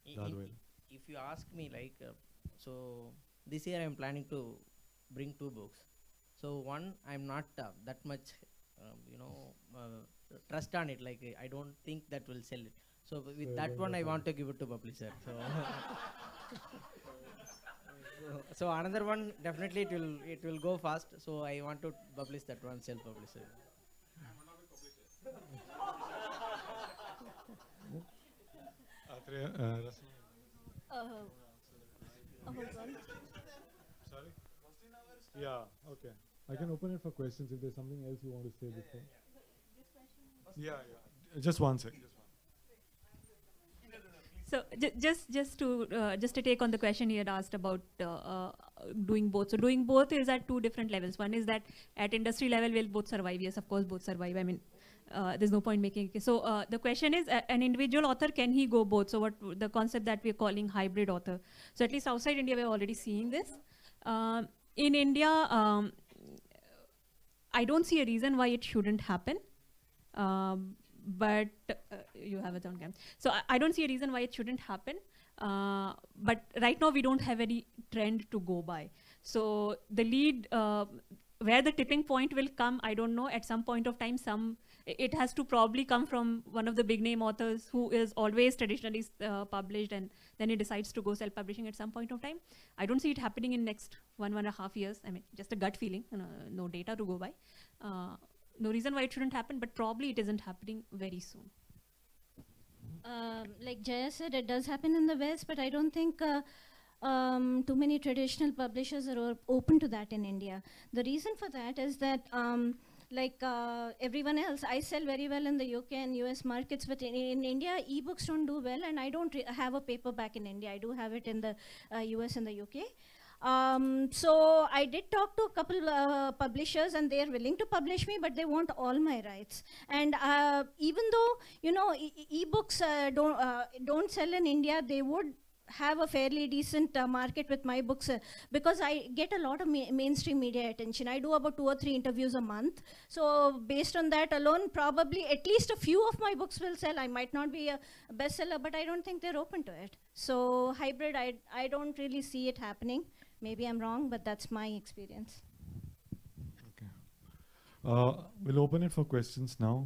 the other way. If you ask me, like, so this year I'm planning to bring 2 books. So one, I'm not that much, trust on it. Like, I don't think that will sell it. So with that one, I want to give it to publisher. So, so another one, definitely it will go fast. So I want to publish that one, self-publisher. Sorry? Yeah, okay. I can open it for questions if there's something else you want to say before. Yeah. Just one second. So just to take on the question he had asked about doing both. So doing both is at 2 different levels. One is that at industry level we'll both survive. Yes, of course, both survive. I mean, there's no point making it. So the question is, an individual author, can he go both? So what the concept that we're calling hybrid author. So at least outside India, we're already seeing this. In India, I don't see a reason why it shouldn't happen. But you have it on cam. So I don't see a reason why it shouldn't happen. But right now we don't have any trend to go by. So the lead, where the tipping point will come, I don't know. At some point of time, it has to probably come from one of the big name authors who is always traditionally published, and then he decides to go self-publishing at some point of time. I don't see it happening in next 1.5 years. I mean, just a gut feeling, no data to go by. No reason why it shouldn't happen, but probably it isn't happening very soon. Like Jaya said, it does happen in the West, but I don't think too many traditional publishers are open to that in India. The reason for that is that, like everyone else, I sell very well in the UK and US markets, but in India, ebooks don't do well, and I don't have a paperback in India. I do have it in the US and the UK. So I did talk to a couple publishers, and they are willing to publish me, but they want all my rights. And even though ebooks don't sell in India, they would have a fairly decent market with my books because I get a lot of mainstream media attention. I do about 2 or 3 interviews a month. So based on that alone, probably at least a few of my books will sell. I might not be a bestseller, but I don't think they're open to it. So hybrid, I don't really see it happening. Maybe I'm wrong, but that's my experience. Okay. We'll open it for questions now.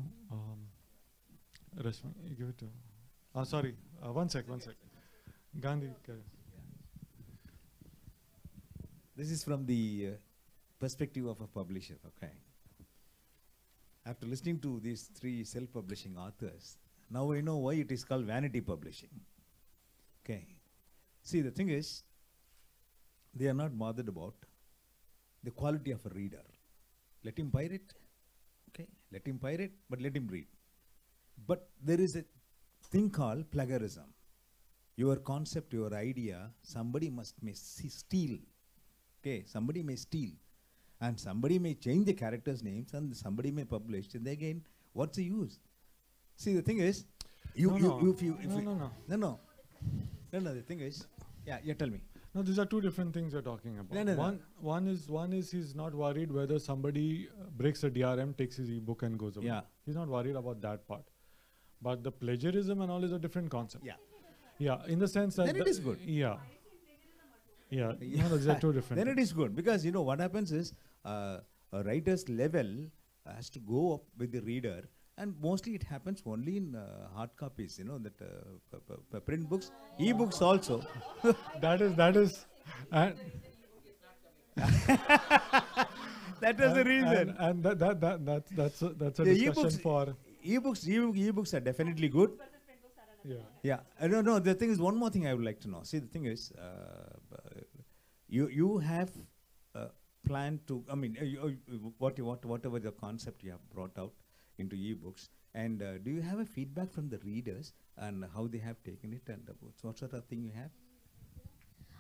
Rashmi, you give it to... sorry, one sec. Gandhi. This is from the perspective of a publisher, okay? After listening to these 3 self-publishing authors, now I know why it is called vanity publishing. Okay. See, the thing is, they are not bothered about the quality of a reader. Let him pirate, okay? Let him pirate, but let him read. But there is a thing called plagiarism. Your concept, your idea, somebody may steal. Okay, somebody may steal. And somebody may change the characters' names, and somebody may publish. And again, what's the use? See, the thing is, No, the thing is, yeah, tell me. No, these are 2 different things you're talking about. No. One is he's not worried whether somebody breaks a DRM, takes his ebook and goes away. Yeah. He's not worried about that part. But the plagiarism and all is a different concept. Yeah. Yeah, in the sense that... Then it is good. Yeah. No, these are 2 different Then things. it is good, because what happens is, a writer's level has to go up with the reader, and mostly it happens only in hard copies, that print books, e-books also. That is... That was the reason. And that's a The discussion for... E-books are definitely good. Yeah. No, the thing is, one more thing I would like to know. See, the thing is, you have planned to, whatever the concept you have brought out into e-books, and do you have a feedback from the readers and how they have taken it, and what sort of thing you have?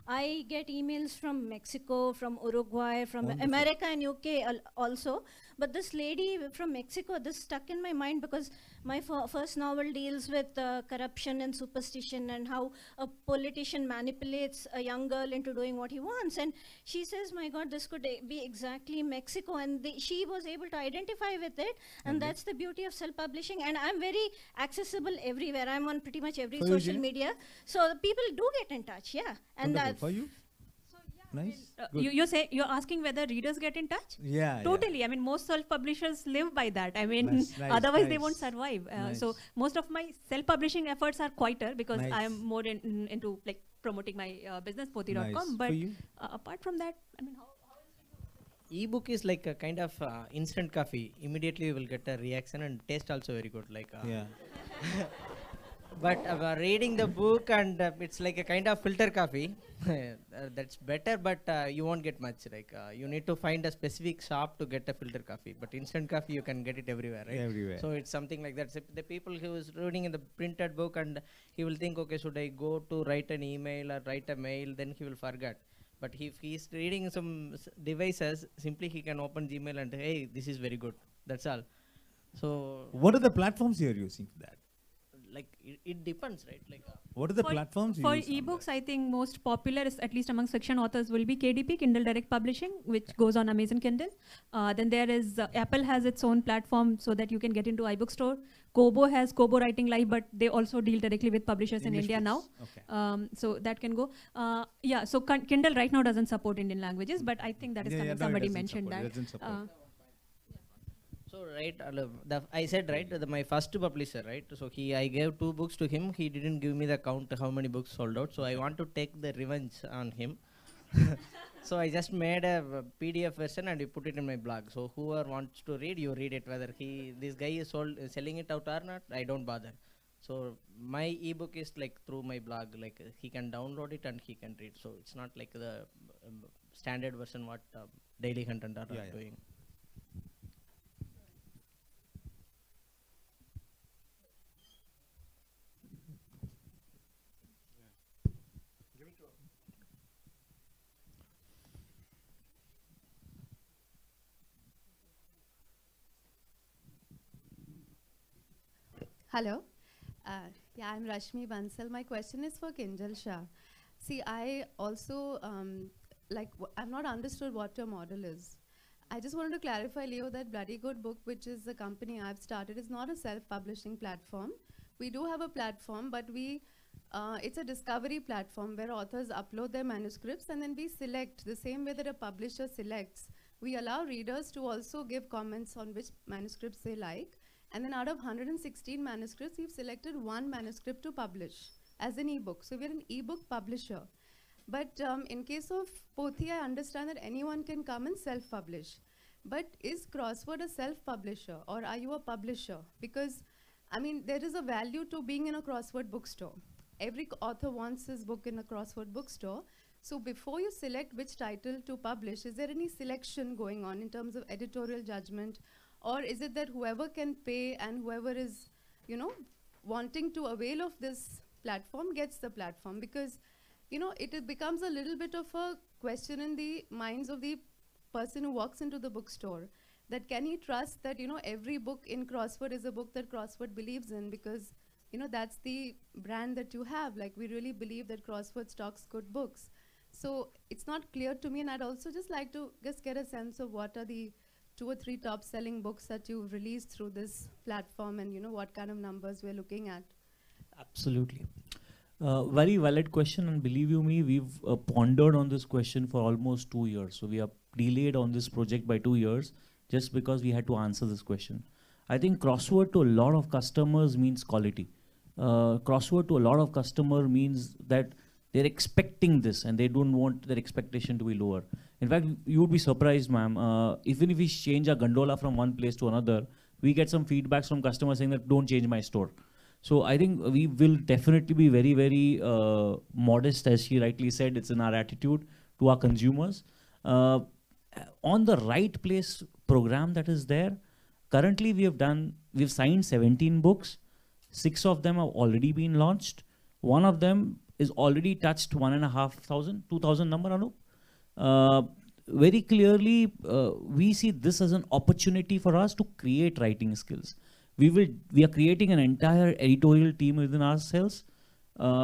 I get emails from Mexico, from Uruguay, from Wonderful. America and UK also. But this lady from Mexico, this stuck in my mind because my first novel deals with corruption and superstition and how a politician manipulates a young girl into doing what he wants. And she says, my God, this could be exactly Mexico. And she was able to identify with it. And that's the beauty of self-publishing. And I'm very accessible everywhere. I'm on pretty much every social media. So people do get in touch, yeah. And For you? Nice. You're asking whether readers get in touch? Yeah. Totally. Yeah. I mean, most self-publishers live by that. I mean, Nice, nice, otherwise they nice. won't survive. Nice. So most of my self-publishing efforts are quieter because Nice. I am more into like promoting my business, Pothi.com. Nice. But For you? apart from that, I mean, Ebook is like a kind of instant coffee. Immediately you will get a reaction and taste also very good. Like Yeah. but reading the book and it's like a kind of filter coffee. That's better, but you won't get much. Like you need to find a specific shop to get a filter coffee. But instant coffee you can get it everywhere, right? Everywhere. So it's something like that. So the people who is reading in the printed book and he will think, okay, should I go to write an email or write a mail? Then he will forget. But if he's reading some devices, simply he can open Gmail and hey, this is very good. That's all. So What are the platforms you're using for that? like it depends, right? Like What are the For- platforms you for use? on ebooks, I think most popular is, at least amongst fiction authors, will be KDP, Kindle Direct Publishing, which goes on Amazon Kindle. Then there is Apple has its own platform so that you can get into iBook Store. Kobo has Kobo Writing Live, but they also deal directly with publishers in English India now. books. Okay. So that can go. Yeah, so Kindle right now doesn't support Indian languages, but I think that is Yeah, coming. yeah, no, it Somebody doesn't mentioned support, it that. doesn't support. so right, I said right, my first publisher, right? So I gave 2 books to him. He didn't give me the count how many books sold out. So I want to take the revenge on him. So I just made a PDF version and you put it in my blog. So whoever wants to read, you read it. Whether this guy is selling it out or not, I don't bother. So my ebook is like through my blog. Like he can download it and he can read. So it's not like the standard version what Daily Hunt and are Yeah, yeah. doing. Hello. Yeah, I'm Rashmi Bansal. My question is for Kinjal Shah. See, I also, I've not understood what your model is. I just wanted to clarify, Leo, that Bloody Good Book, which is the company I've started, is not a self-publishing platform. We do have a platform, but it's a discovery platform where authors upload their manuscripts and then we select the same way that a publisher selects. We allow readers to also give comments on which manuscripts they like. And then out of 116 manuscripts, we've selected 1 manuscript to publish as an ebook. So we're an ebook publisher. But in case of Pothi, I understand that anyone can come and self-publish. But is Crossword a self-publisher or are you a publisher? Because, I mean, there is a value to being in a Crossword bookstore. Every author wants his book in a Crossword bookstore. So before you select which title to publish, is there any selection going on in terms of editorial judgment? Or is it that whoever can pay and whoever is, wanting to avail of this platform gets the platform? Because, it becomes a little bit of a question in the minds of the person who walks into the bookstore, that can he trust that, every book in Crossword is a book that Crossword believes in, because, that's the brand that you have. Like, we really believe that Crossword stocks good books. So it's not clear to me, and I'd also just like to just get a sense of what are the 2 or 3 top selling books that you've released through this platform, and what kind of numbers we're looking at. Absolutely. Very valid question, and believe you me, we've pondered on this question for almost 2 years. So we are delayed on this project by 2 years just because we had to answer this question. I think Crossword to a lot of customers means quality. Crossword to a lot of customer means that they're expecting this and they don't want their expectation to be lower. In fact, you would be surprised, ma'am. Even if we change our gondola from one place to another, we get some feedbacks from customers saying that don't change my store. So I think we will definitely be very, very modest, as she rightly said. It's in our attitude to our consumers. On the right place program that is there, currently we've signed 17 books. 6 of them have already been launched. One of them is already touched 1,500, 2,000 number, Anup. Very clearly, we see this as an opportunity for us to create writing skills. we are creating an entire editorial team within ourselves,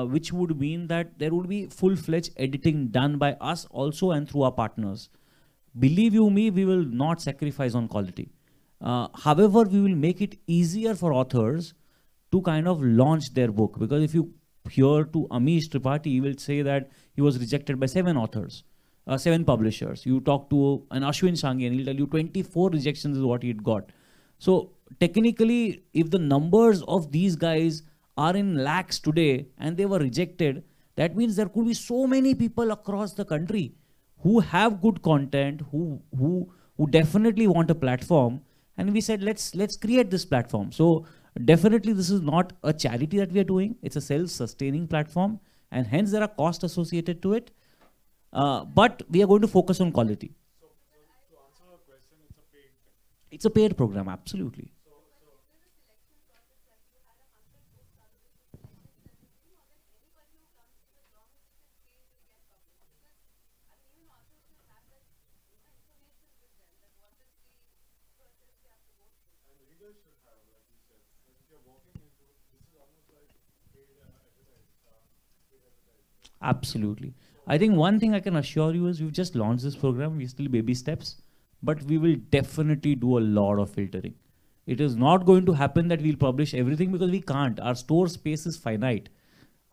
which would mean that there would be full-fledged editing done by us also and through our partners. Believe you me, we will not sacrifice on quality. However, we will make it easier for authors to kind of launch their book, because if you hear to Amish Tripathi, he will say that he was rejected by 7 authors, 7 publishers. You talk to an Ashwin Shangi and he'll tell you 24 rejections is what he'd got. So technically, if the numbers of these guys are in lakhs today and they were rejected, that means there could be so many people across the country who have good content, who definitely want a platform. And we said, let's create this platform. So definitely this is not a charity that we are doing. It's a self-sustaining platform, and hence there are costs associated to it. But we are going to focus on quality. So to answer your question, it's a paid thing. It's a paid program, absolutely. Absolutely. I think one thing I can assure you is we've just launched this program. We're still baby steps, but we will definitely do a lot of filtering. It is not going to happen that we'll publish everything, because we can't. Our store space is finite.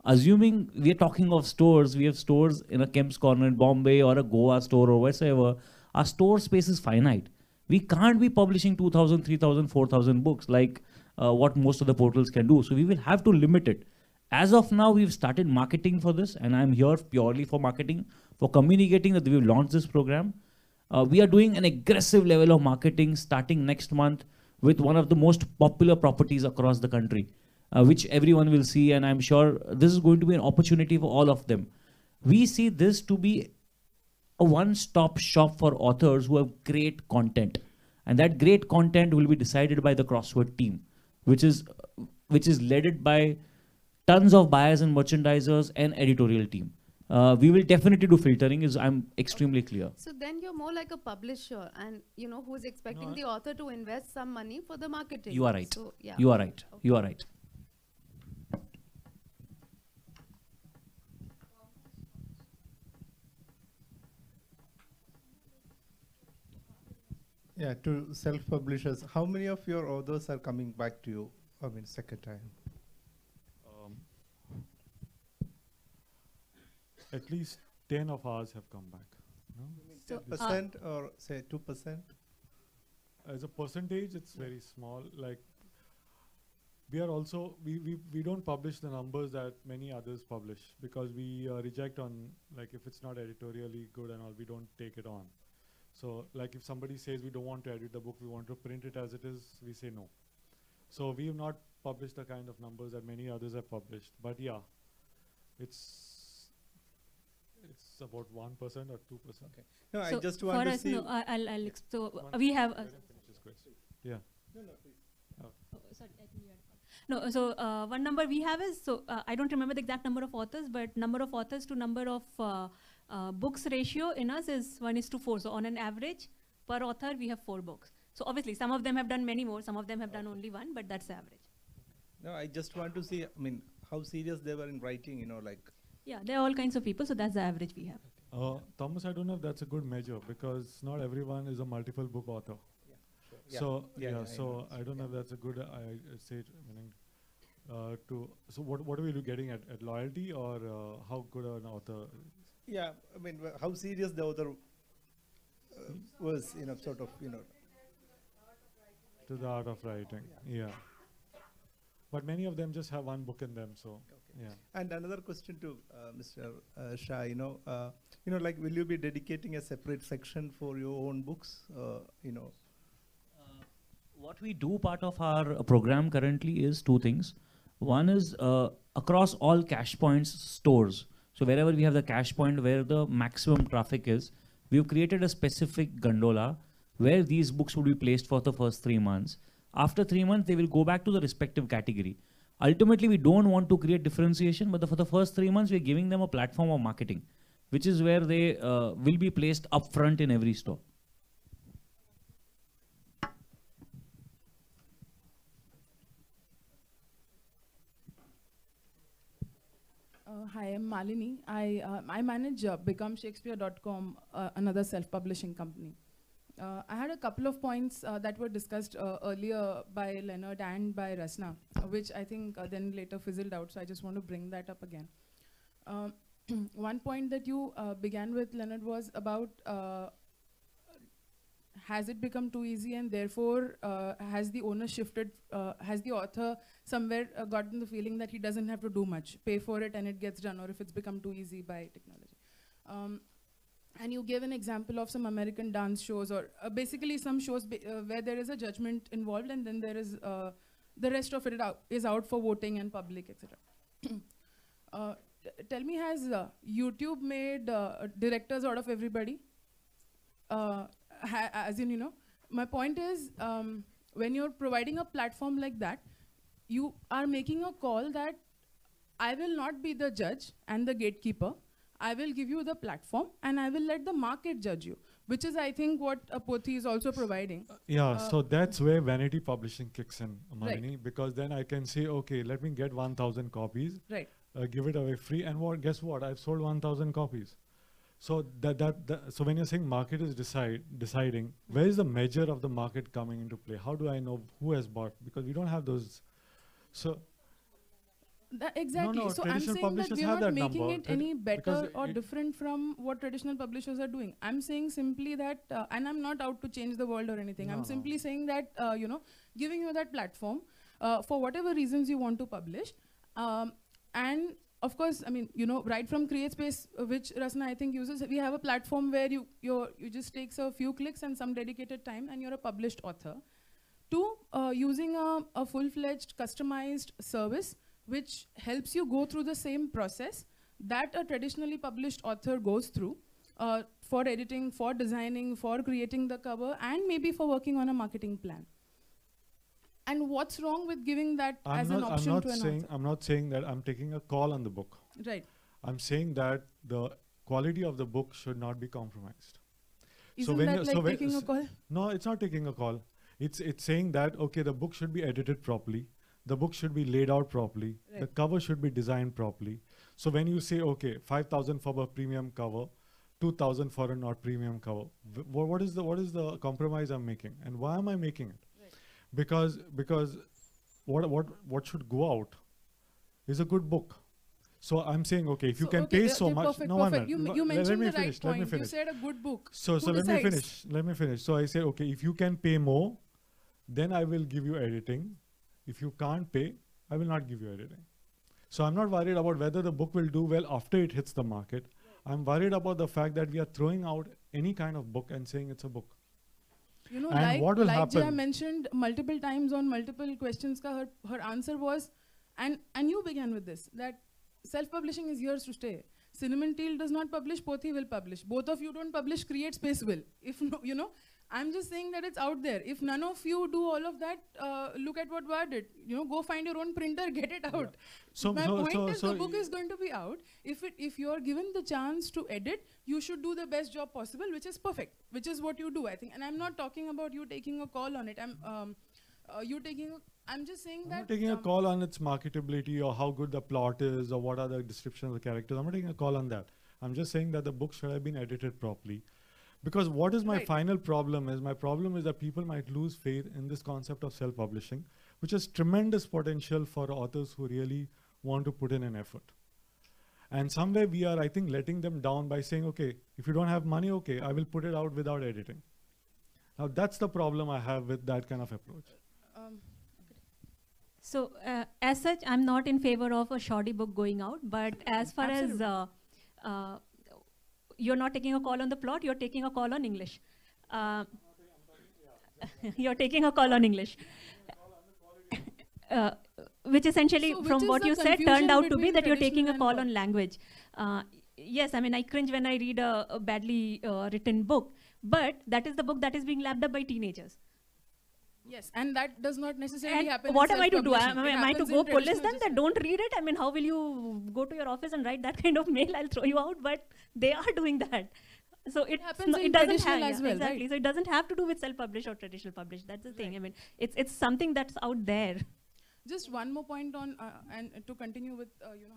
Assuming we are talking of stores, we have stores in a Kemp's Corner in Bombay or a Goa store or wherever. Our store space is finite. We can't be publishing 2,000, 3,000, 4,000 books like what most of the portals can do. So we will have to limit it. As of now, we've started marketing for this, and I'm here purely for marketing, for communicating that we've launched this program. We are doing an aggressive level of marketing starting next month with one of the most popular properties across the country, which everyone will see, and I'm sure this is going to be an opportunity for all of them. We see this to be a one-stop shop for authors who have great content, and that great content will be decided by the Crossword team, which is led by tons of buyers and merchandisers and editorial team. We will definitely do filtering, I'm extremely clear. So then you're more like a publisher, and who's expecting the author to invest some money for the marketing. You are right. So, yeah. You are right. Okay. You are right. Yeah, to self-publishers, how many of your authors are coming back to you, second time? At least 10 of ours have come back. No? So, 10% or say 2%? As a percentage, it's very small. Like, we are also, we don't publish the numbers that many others publish, because we reject on, like, if it's not editorially good and all, we don't take it on. So like if somebody says we don't want to edit the book, we want to print it as it is, we say no. So we have not published the kind of numbers that many others have published. But yeah, it's about 1% or 2%. Okay. No, So I just for want to us, see. no, I'll so One we have. let him finish his question. Yeah. No, please. Sorry, I think you had no, so one number we have is, so I don't remember the exact number of authors, but number of authors to number of books ratio in us is 1:4. So on an average, per author, we have 4 books. So obviously, some of them have done many more, some of them have done only 1, but that's the average. No, I just want to see, how serious they were in writing, like. Yeah, there are all kinds of people, so that's the average we have. Thomas, I don't know if that's a good measure, because not everyone is a multiple book author. Yeah. So Yeah, so I don't know if that's a good meaning so what are we getting at loyalty, or how good an author is? Yeah, how serious the author was, sort of, To the art of writing, yeah. But many of them just have one book in them, so yeah. And another question to Mr. Shah, like, will you be dedicating a separate section for your own books, What we do part of our program currently is 2 things. One is across all cash points stores. So wherever we have the cash point where the maximum traffic is, we've created a specific gondola where these books will be placed for the first 3 months. After 3 months, they will go back to the respective category. Ultimately, we don't want to create differentiation, but for the first 3 months, we're giving them a platform of marketing, which is where they will be placed upfront in every store. Hi, I'm Malini. I manage BecomeShakespeare.com, another self-publishing company. I had a couple of points that were discussed earlier by Leonard and by Rasna, which I think then later fizzled out, so I just want to bring that up again. One point that you began with, Leonard, was about has it become too easy, and therefore has the owner shifted, has the author somewhere gotten the feeling that he doesn't have to do much, pay for it and it gets done, or if it's become too easy by technology. And you gave an example of some American dance shows, or basically some shows where there is a judgment involved, and then there is the rest of it is out for voting and public, etc. Tell me, has YouTube made directors out of everybody? As in, you know, my point is, when you're providing a platform like that, you are making a call that I will not be the judge and the gatekeeper. I will give you the platform and I will let the market judge you, which is, I think, what Pothi is also providing. So that's where vanity publishing kicks in, Malini, Right. because then I can say, okay, let me get 1,000 copies, Right. Give it away free, and guess what? I've sold 1,000 copies. So so when you're saying market is deciding, where is the measure of the market coming into play? How do I know who has bought? Because we don't have those. So Exactly. No, so I'm traditional saying that publishers we're have not that making number. it any better Because or it- different from what traditional publishers are doing. I'm saying simply that, and I'm not out to change the world or anything. No, I'm no. simply saying that, you know, giving you that platform for whatever reasons you want to publish. And of course, I mean, you know, right from CreateSpace, which Rasna I think uses, we have a platform where you just takes a few clicks and some dedicated time and you're a published author. To using a full-fledged customized service which helps you go through the same process that a traditionally published author goes through for editing, for designing, for creating the cover, and maybe for working on a marketing plan. And what's wrong with giving that as an option to an author? I'm not saying that I'm taking a call on the book. Right. I'm saying that the quality of the book should not be compromised. Isn't when that you're- like when- taking a call? No, it's not taking a call. It's saying that, okay, the book should be edited properly. The book should be laid out properly. The Right. cover should be designed properly. So when you say, okay, 5,000 for a premium cover, 2,000 for a not premium cover, what is the compromise I'm making, and why am I making it? Right. Because what should go out is a good book. So I'm saying, okay, if you can pay so much. Perfect, No, one perfect. minute. You Let mentioned me the right finish. Let me point. You finish. said a good book. So Who let me decides? finish. Let me finish. So I say, okay, if you can pay more, then I will give you editing. If you can't pay, I will not give you editing. So I'm not worried about whether the book will do well after it hits the market. I'm worried about the fact that we are throwing out any kind of book and saying it's a book. You know, And what will like Jia happen? mentioned multiple times on multiple questions, her answer was, and you began with this, that self-publishing is here to stay. Cinnamon Teal does not publish, Pothi will publish. Both of you don't publish, CreateSpace will. If no, you know, I'm just saying that it's out there. If none of you do all of that, look at what Wad did. You know, go find your own printer, get it out. My point is the book is going to be out. If you're given the chance to edit, you should do the best job possible, which is perfect, which is what you do, I think. And I'm not talking about you taking a call on it. I'm just saying I'm that. not taking a call on its marketability or how good the plot is or what are the descriptions of the characters. I'm not taking a call on that. I'm just saying that the book should have been edited properly. Because what is my Right. final problem is, my problem is that people might lose faith in this concept of self-publishing, which has tremendous potential for authors who really want to put in an effort. And somewhere we are, I think, letting them down by saying, okay, if you don't have money, okay, I will put it out without editing. Now that's the problem I have with that kind of approach. So as such, I'm not in favor of a shoddy book going out, but as far as you're not taking a call on the plot, you're taking a call on English. You're taking a call on English. Which essentially, So from which is what the you said, confusion turned out to be between that you're taking traditional a and call on language. Yes, I mean, I cringe when I read a badly written book, but that is the book that is being lapped up by teenagers. Yes, and that does not necessarily And happen. what in am I to do? self-publishing. Am It I to happens go in police traditional them that don't read it? I mean, how will you go to your office and write that kind of mail? I'll throw you out, but they are doing that. So it happens in it doesn't traditional have as well, exactly. right? So it doesn't have to do with self-published or traditional published. That's the thing. I mean, it's something that's out there. Just one more point on, and to continue with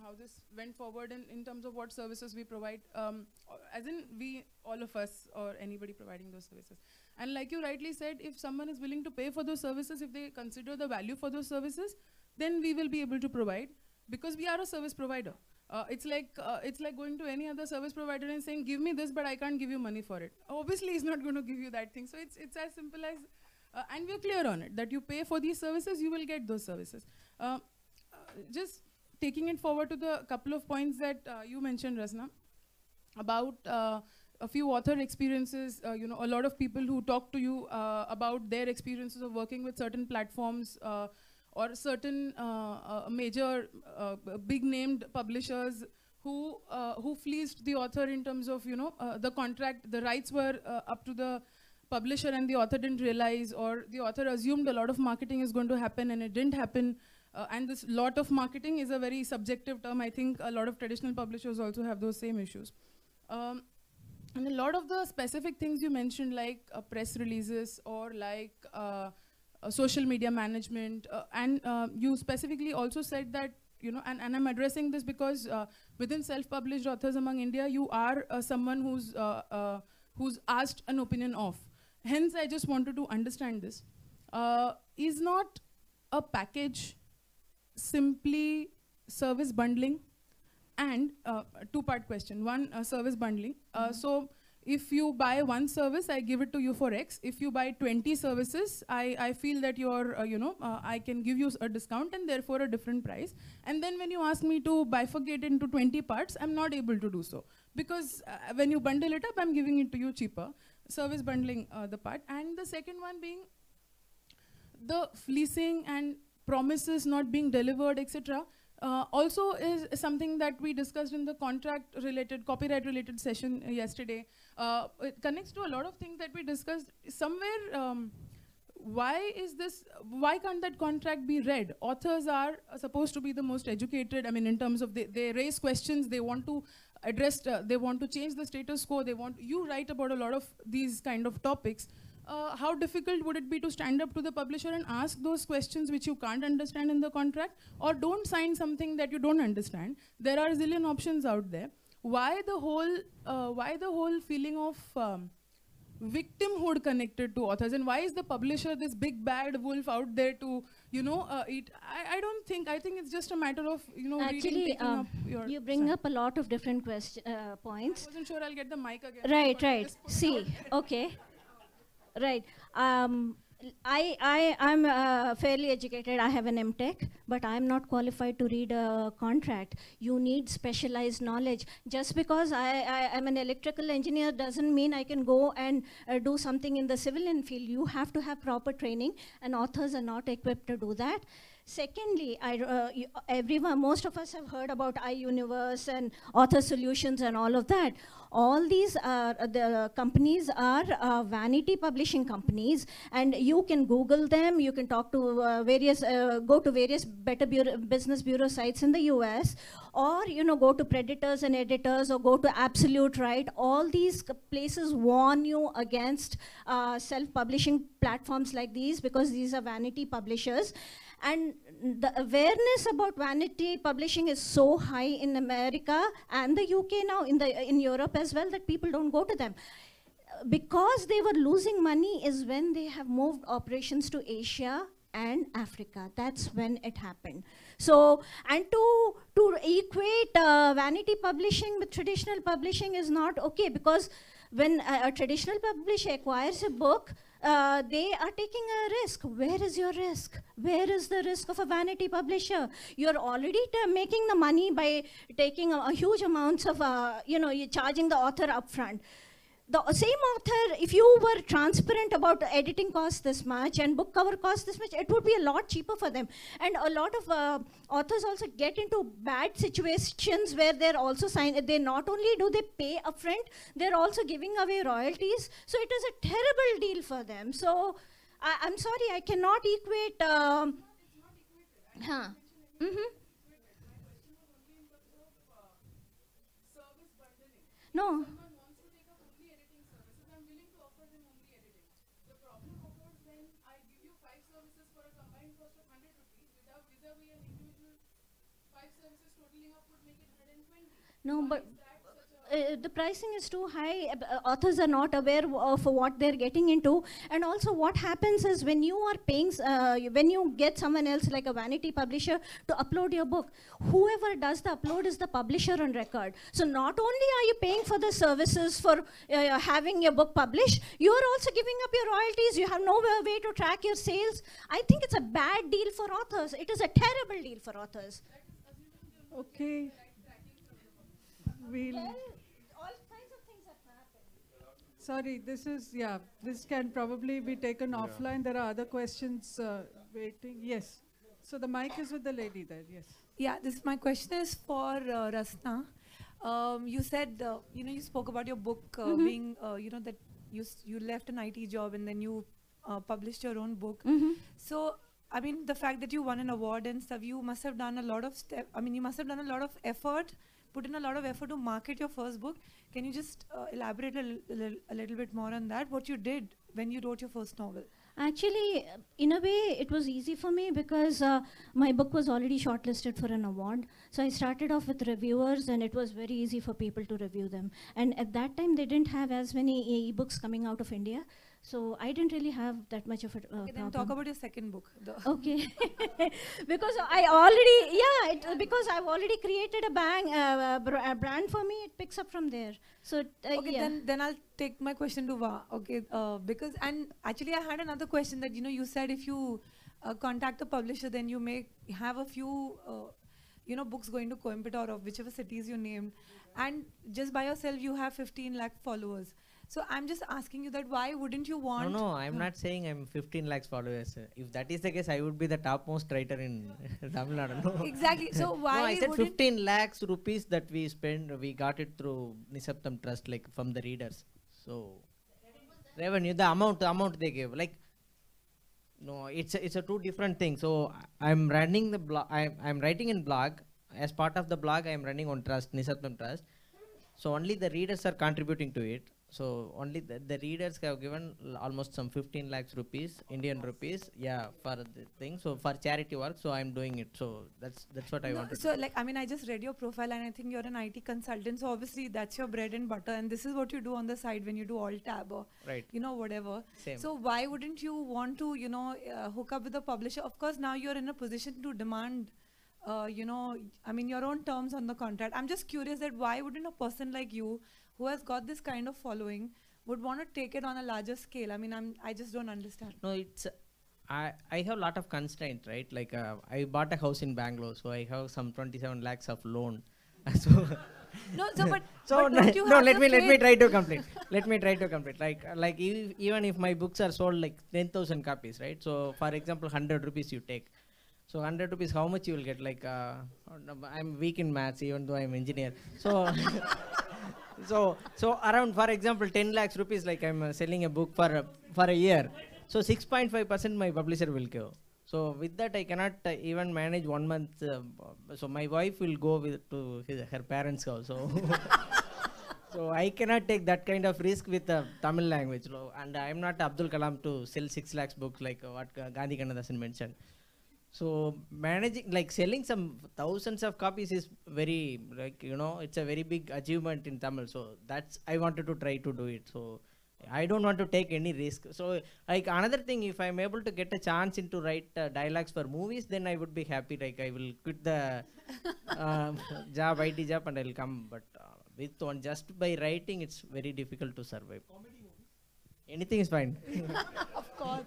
how this went forward in terms of what services we provide, as in we, all of us or anybody providing those services. And like you rightly said, if someone is willing to pay for those services, if they consider the value for those services, then we will be able to provide, because we are a service provider. It's like going to any other service provider and saying, give me this, but I can't give you money for it. Obviously, he's not going to give you that thing. So it's as simple as, and we're clear on it, that you pay for these services, you will get those services. Just taking it forward to the couple of points that you mentioned, Rasna, about a few author experiences, a lot of people who talk to you about their experiences of working with certain platforms or certain major big named publishers who fleeced the author in terms of the contract, the rights were up to the publisher and the author didn't realize, or the author assumed a lot of marketing is going to happen and it didn't happen. And this lot of marketing is a very subjective term. I think a lot of traditional publishers also have those same issues. And a lot of the specific things you mentioned, like press releases or like social media management, and you specifically also said that, and I'm addressing this because within self-published authors among India, you are someone who's asked an opinion of. Hence, I just wanted to understand this. Is not a package simply service bundling? And two-part question. One, service bundling. So if you buy one service, I give it to you for X. If you buy 20 services, I feel that you're, I can give you a discount and therefore a different price. And then when you ask me to bifurcate it into 20 parts, I'm not able to do so. Because when you bundle it up, I'm giving it to you cheaper. Service bundling, the part. And the second one being the fleecing and promises not being delivered, etc. Also is something that we discussed in the contract-related, copyright-related session yesterday. It connects to a lot of things that we discussed. Somewhere, why can't that contract be read? Authors are supposed to be the most educated. I mean, in terms of they raise questions, they want to address, they want to change the status quo. You write about a lot of these kind of topics. How difficult would it be to stand up to the publisher and ask those questions which you can't understand in the contract, or don't sign something that you don't understand? There are a zillion options out there. Why the whole feeling of victimhood connected to authors, and why is the publisher this big bad wolf out there to eat? I don't think. I think it's just a matter of actually you bring up a lot of different points. I wasn't sure I'll get the mic again. Right. See, okay. Right. I'm fairly educated. I have an MTech, but I'm not qualified to read a contract. You need specialized knowledge. Just because I am an electrical engineer doesn't mean I can go and do something in the civilian field. You have to have proper training, and authors are not equipped to do that. Secondly, most of us have heard about iUniverse and Author Solutions and all of that. All these the companies are vanity publishing companies, and you can Google them. You can talk to go to various Better Business Bureau sites in the US, or go to Predators and Editors, or go to Absolute Right. All these places warn you against self-publishing platforms like these, because these are vanity publishers. And the awareness about vanity publishing is so high in America and the UK now, in Europe as well, that people don't go to them. Because they were losing money is when they have moved operations to Asia and Africa. That's when it happened. So, and to equate vanity publishing with traditional publishing is not okay, because when a traditional publisher acquires a book, they are taking a risk. Where is your risk? Where is the risk of a vanity publisher? You're already making the money by taking a huge amounts of, you're charging the author upfront. The same author, if you were transparent about editing costs this much and book cover costs this much, it would be a lot cheaper for them. And a lot of authors also get into bad situations where they're also they not only do they pay upfront, they're also giving away royalties. So it is a terrible deal for them. So I'm sorry, I cannot equate. No. vis-a-vis an individual 5 services totaling up would make it 120. No, Why but is that such a the pricing is too high. Authors are not aware of what they're getting into. And also what happens is when you are paying, when you get someone else like a vanity publisher to upload your book, whoever does the upload is the publisher on record. So not only are you paying for the services for having your book published, you are also giving up your royalties. You have no way to track your sales. I think it's a bad deal for authors. It is a terrible deal for authors. Okay. We'll All kinds of things have happened. Sorry, this can probably be taken offline. There are other questions waiting. Yes. So the mic is with the lady there, yes. Yeah, my question is for Rasna. You said, you spoke about your book being, that you left an IT job and then you published your own book. So, I mean, the fact that you won an award and stuff, you must have done a lot of you must have done a lot of effort, put in a lot of effort to market your first book. Can you just elaborate a little bit more on that? What you did when you wrote your first novel? Actually, in a way, it was easy for me because my book was already shortlisted for an award. So I started off with reviewers, and it was very easy for people to review them. And at that time, they didn't have as many e-books coming out of India. So I didn't really have that much of a Okay, then talk about your second book. Okay. Because because I've already created a brand for me, it picks up from there. So Okay, yeah. then I'll take my question to Va. Okay, because and actually I had another question that you said if you contact a publisher, then you may have a few books going to Coimbatore or whichever cities you named, and just by yourself you have 15 lakh followers. So I'm just asking you that why wouldn't you want? No, I'm not saying I'm 15 lakhs followers. If that is the case, I would be the topmost writer in Tamil Nadu. No. Exactly. So why? No, I said wouldn't 15 lakhs rupees that we spend. We got it through Nisaptam Trust, like from the readers. So revenue, the amount they gave, like. No, it's a two different thing. So I'm running the blog. I'm writing in blog. As part of the blog, I'm running on Trust, Nisaptam Trust. So only the readers are contributing to it. So only the readers have given almost some 15 lakhs rupees, Indian rupees, for the thing. So for charity work, so I'm doing it. So that's what I wanted. So like, I mean, I just read your profile and I think you're an IT consultant. So obviously that's your bread and butter, and this is what you do on the side when you do Alt-Tab or whatever. Same. So why wouldn't you want to hook up with a publisher? Of course, now you're in a position to demand. Your own terms on the contract. I'm just curious that why wouldn't a person like you, who has got this kind of following, would want to take it on a larger scale? I mean, I just don't understand. No, I have a lot of constraints, right? Like I bought a house in Bangalore, so I have some 27 lakhs of loan. So but let me try to complete. Let me try to complete. Like even if my books are sold like 10,000 copies, right? So for example, 100 rupees you take. So 100 rupees, how much you will get? Like I'm weak in maths, even though I'm engineer. So so around, for example, 10 lakhs rupees, like I'm selling a book for a year. So 6.5% my publisher will give. So with that, I cannot even manage 1 month. So my wife will go to her parents' house. So I cannot take that kind of risk with the Tamil language. And I am not Abdul Kalam to sell 6 lakhs books like what Gandhi Kannadasan mentioned. So managing, like selling some thousands of copies is very, it's a very big achievement in Tamil. So that's, I wanted to try to do it. So I don't want to take any risk. So like another thing, if I'm able to get a chance to write dialogues for movies, then I would be happy. Like I will quit the IT job and I'll come. But just by writing, it's very difficult to survive. Anything is fine. Of course.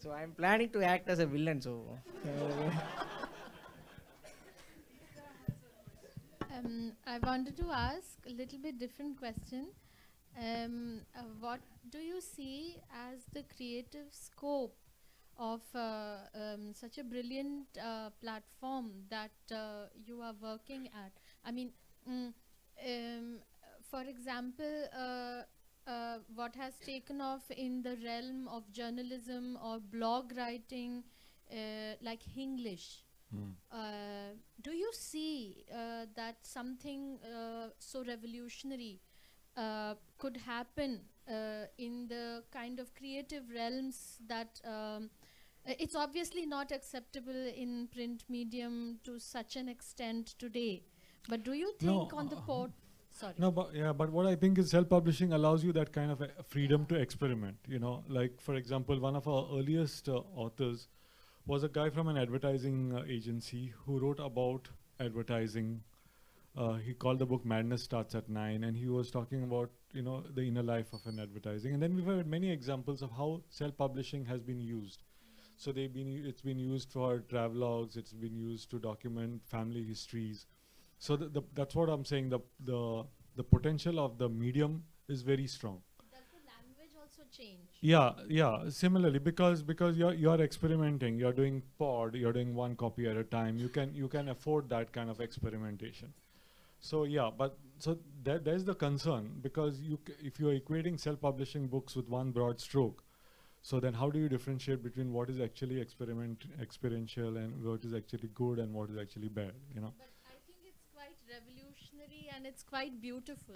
So I'm planning to act as a villain. So. I wanted to ask a little bit different question. What do you see as the creative scope of such a brilliant platform that you are working at? I mean, for example, what has taken off in the realm of journalism or blog writing, like Hinglish. Do you see that something so revolutionary could happen in the kind of creative realms that It's obviously not acceptable in print medium to such an extent today. But do you think on the port? Sorry. No, but what I think is self-publishing allows you that kind of freedom to experiment. You know, like for example, one of our earliest authors was a guy from an advertising agency who wrote about advertising. He called the book Madness Starts at 9, and he was talking about, you know, the inner life of an advertising. And then we've had many examples of how self-publishing has been used. So it's been used for travelogues, it's been used to document family histories. So that's what I'm saying, the potential of the medium is very strong. Does the language also change? Yeah, similarly, because you're experimenting, you're doing pod, you're doing one copy at a time, you can afford that kind of experimentation. So yeah, but so there's the concern, because if you're equating self-publishing books with one broad stroke, so then how do you differentiate between what is actually experiential and what is actually good and what is actually bad, you know? But I think it's quite revolutionary and it's quite beautiful.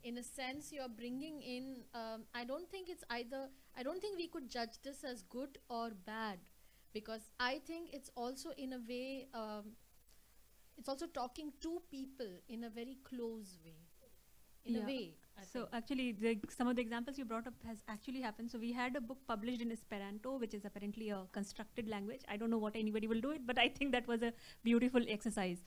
In a sense, you're bringing in, I don't think we could judge this as good or bad, because I think it's also in a way, it's also talking to people in a very close way. In a way. So actually, some of the examples you brought up has actually happened. So we had a book published in Esperanto, which is apparently a constructed language. I don't know what anybody will do it, but I think that was a beautiful exercise.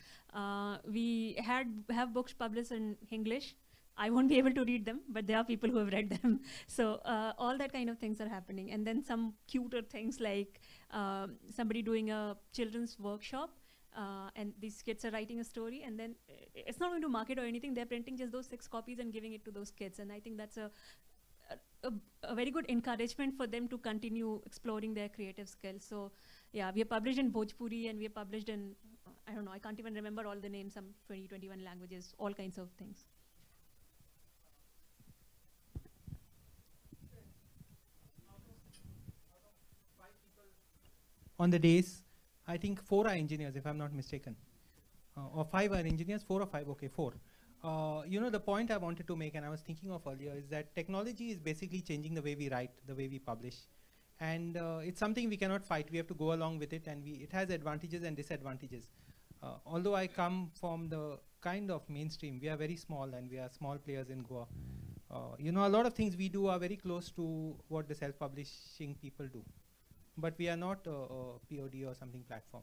We have books published in English. I won't be able to read them, but there are people who have read them. So all that kind of things are happening. And then some cuter things like somebody doing a children's workshop. And these kids are writing a story, and then it's not going to market or anything. They're printing just those 6 copies and giving it to those kids. And I think that's a very good encouragement for them to continue exploring their creative skills. So yeah, we are published in Bhojpuri, and we are published in, I don't know, I can't even remember all the names, some 20, 21 languages, all kinds of things. On the days, I think 4 are engineers, if I'm not mistaken. Or 5 are engineers, 4 or 5, okay, 4. You know, the point I wanted to make, and I was thinking of earlier, is that technology is basically changing the way we write, the way we publish. And it's something we cannot fight. We have to go along with it, and it has advantages and disadvantages. Although I come from the kind of mainstream, we are very small, and we are small players in Goa. You know, a lot of things we do are very close to what the self-publishing people do. But we are not a POD or something platform.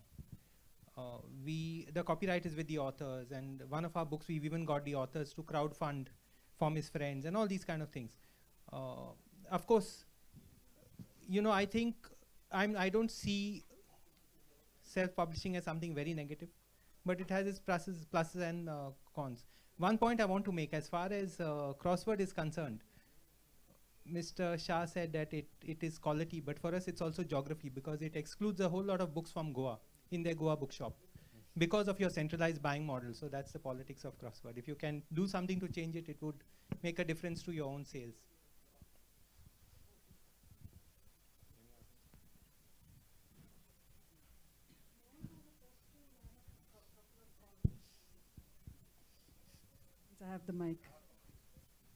The copyright is with the authors, and one of our books, we've even got the authors to crowdfund from his friends and all these kind of things. Of course, you know, I think I don't see self-publishing as something very negative, but it has its pluses and cons. One point I want to make, as far as Crossword is concerned, Mr. Shah said that it is quality, but for us it's also geography, because it excludes a whole lot of books from Goa in their Goa bookshop because of your centralized buying model. So that's the politics of Crossword. If you can do something to change it, it would make a difference to your own sales. I have the mic.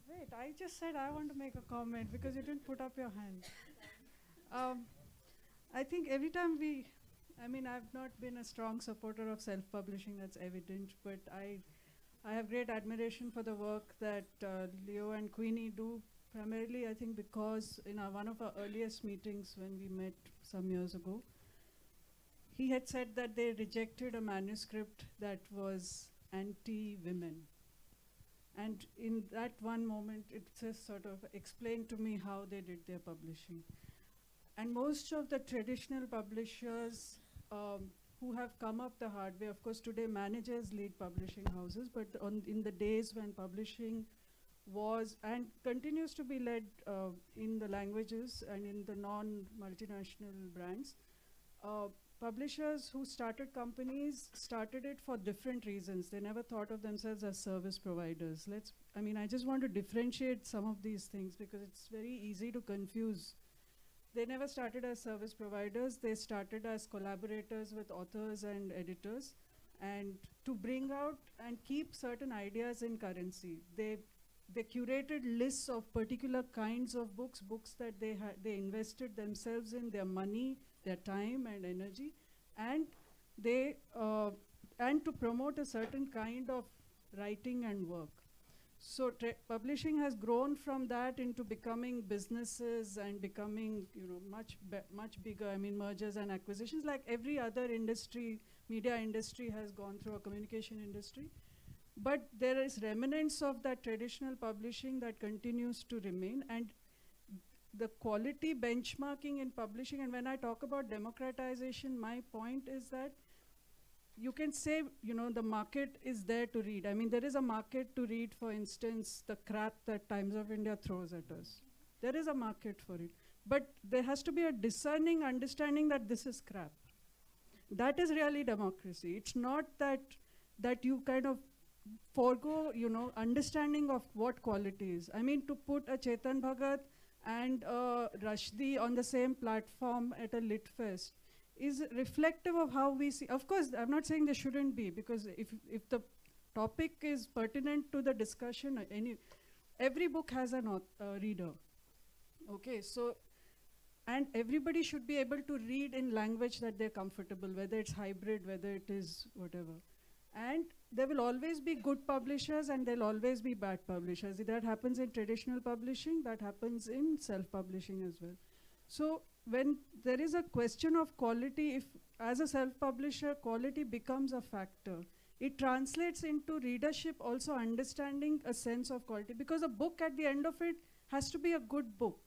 Wait, I just said I want to make a comment because you didn't put up your hand. I think every time I've not been a strong supporter of self-publishing, that's evident, but I have great admiration for the work that Leo and Queenie do, primarily I think because in one of our earliest meetings when we met some years ago, he had said that they rejected a manuscript that was anti-women. And in that one moment, it just sort of explained to me how they did their publishing. And most of the traditional publishers who have come up the hard way, of course today managers lead publishing houses, but in the days when publishing was and continues to be led in the languages and in the non-multinational brands, publishers who started companies started it for different reasons. They never thought of themselves as service providers. I just want to differentiate some of these things because it's very easy to confuse. They never started as service providers. They started as collaborators with authors and editors, and to bring out and keep certain ideas in currency. They curated lists of particular kinds of books that they invested themselves in, their money, their time and energy, and they and to promote a certain kind of writing and work. So publishing has grown from that into becoming businesses and becoming, much bigger. I mean, mergers and acquisitions, like every other industry, media industry has gone through, a communication industry. But there is remnants of that traditional publishing that continues to remain, and the quality benchmarking in publishing. And when I talk about democratization, my point is that you can say, the market is there to read. I mean, there is a market to read, for instance, the crap that Times of India throws at us. There is a market for it. But there has to be a discerning understanding that this is crap. That is really democracy. It's not that you kind of forego, understanding of what quality is. I mean, to put a Chetan Bhagat and Rushdie on the same platform at a Lit Fest is reflective of how we see. Of course, I'm not saying they shouldn't be, because if the topic is pertinent to the discussion, every book has a reader. Okay, so, and everybody should be able to read in language that they're comfortable, whether it's hybrid, whether it is whatever. And there will always be good publishers and there'll always be bad publishers. That happens in traditional publishing, that happens in self-publishing as well. So when there is a question of quality, if as a self-publisher, quality becomes a factor, it translates into readership also understanding a sense of quality, because a book at the end of it has to be a good book,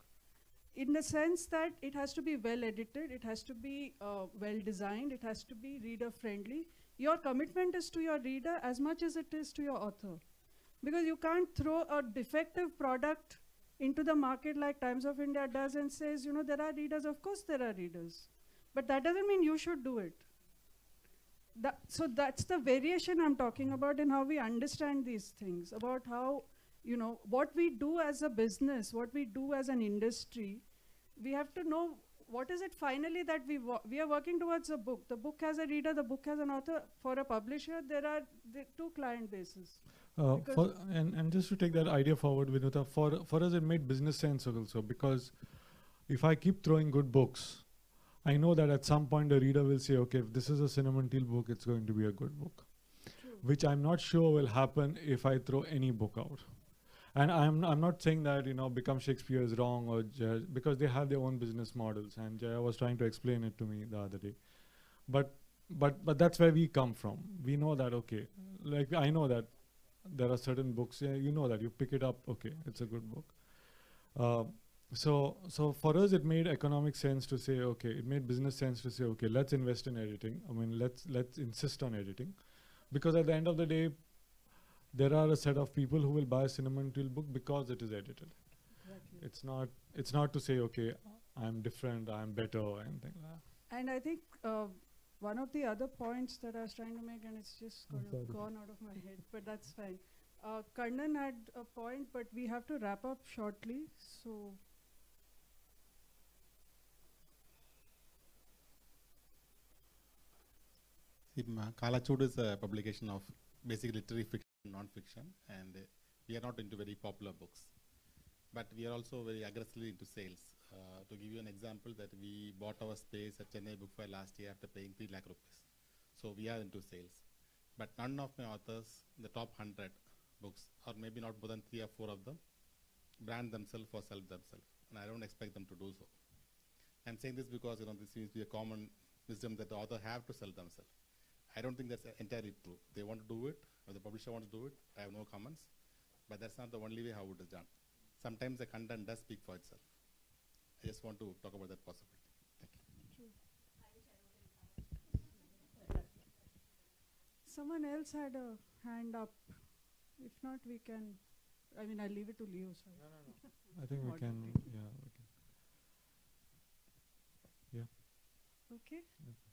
in the sense that it has to be well edited, it has to be well designed, it has to be reader friendly. Your commitment is to your reader as much as it is to your author, because you can't throw a defective product into the market like Times of India does and says, there are readers. Of course there are readers, but that doesn't mean you should do it. So that's the variation I'm talking about in how we understand these things, about how, what we do as a business, what we do as an industry. We have to know what is it finally that we are working towards. A book. The book has a reader, the book has an author. For a publisher, there are the two client bases. And just to take that idea forward, Vinuta, for us it made business sense also, because if I keep throwing good books, I know that at some point the reader will say, okay, if this is a Cinnamon Teal book, it's going to be a good book. True. Which I'm not sure will happen if I throw any book out. And I'm not saying that, Become Shakespeare is wrong, or because they have their own business models, and Jaya was trying to explain it to me the other day. But that's where we come from. We know that, okay, like I know that there are certain books, that you pick it up, okay, it's a good book. So for us it made economic sense to say, okay, it made business sense to say, okay, let's invest in editing. I mean, let's insist on editing, because at the end of the day, there are a set of people who will buy a Cinnamon Teal book because it is edited. Exactly. It's not to say, okay, I'm different, I'm better, or anything like that. And I think one of the other points that I was trying to make, and it's just gone out of my head, but that's fine. Karnan had a point, but we have to wrap up shortly, so. Kalachud is a publication of basic literary fiction, non-fiction, and we are not into very popular books, but we are also very aggressively into sales. To give you an example, that we bought our space at Chennai Book Fair last year after paying 3 lakh rupees. So we are into sales, but none of my authors, the top 100 books, or maybe not more than 3 or 4 of them, brand themselves or sell themselves, and I don't expect them to do so. I'm saying this because this seems to be a common wisdom that the author have to sell themselves. I don't think that's entirely true. They want to do it, or the publisher wants to do it, I have no comments, but that's not the only way how it is done. Sometimes the content does speak for itself. I just want to talk about that possibility. Thank you. Someone else had a hand up. If not, we can, I'll leave it to Leo. Sorry. No. I think we can, yeah. Okay. Yeah.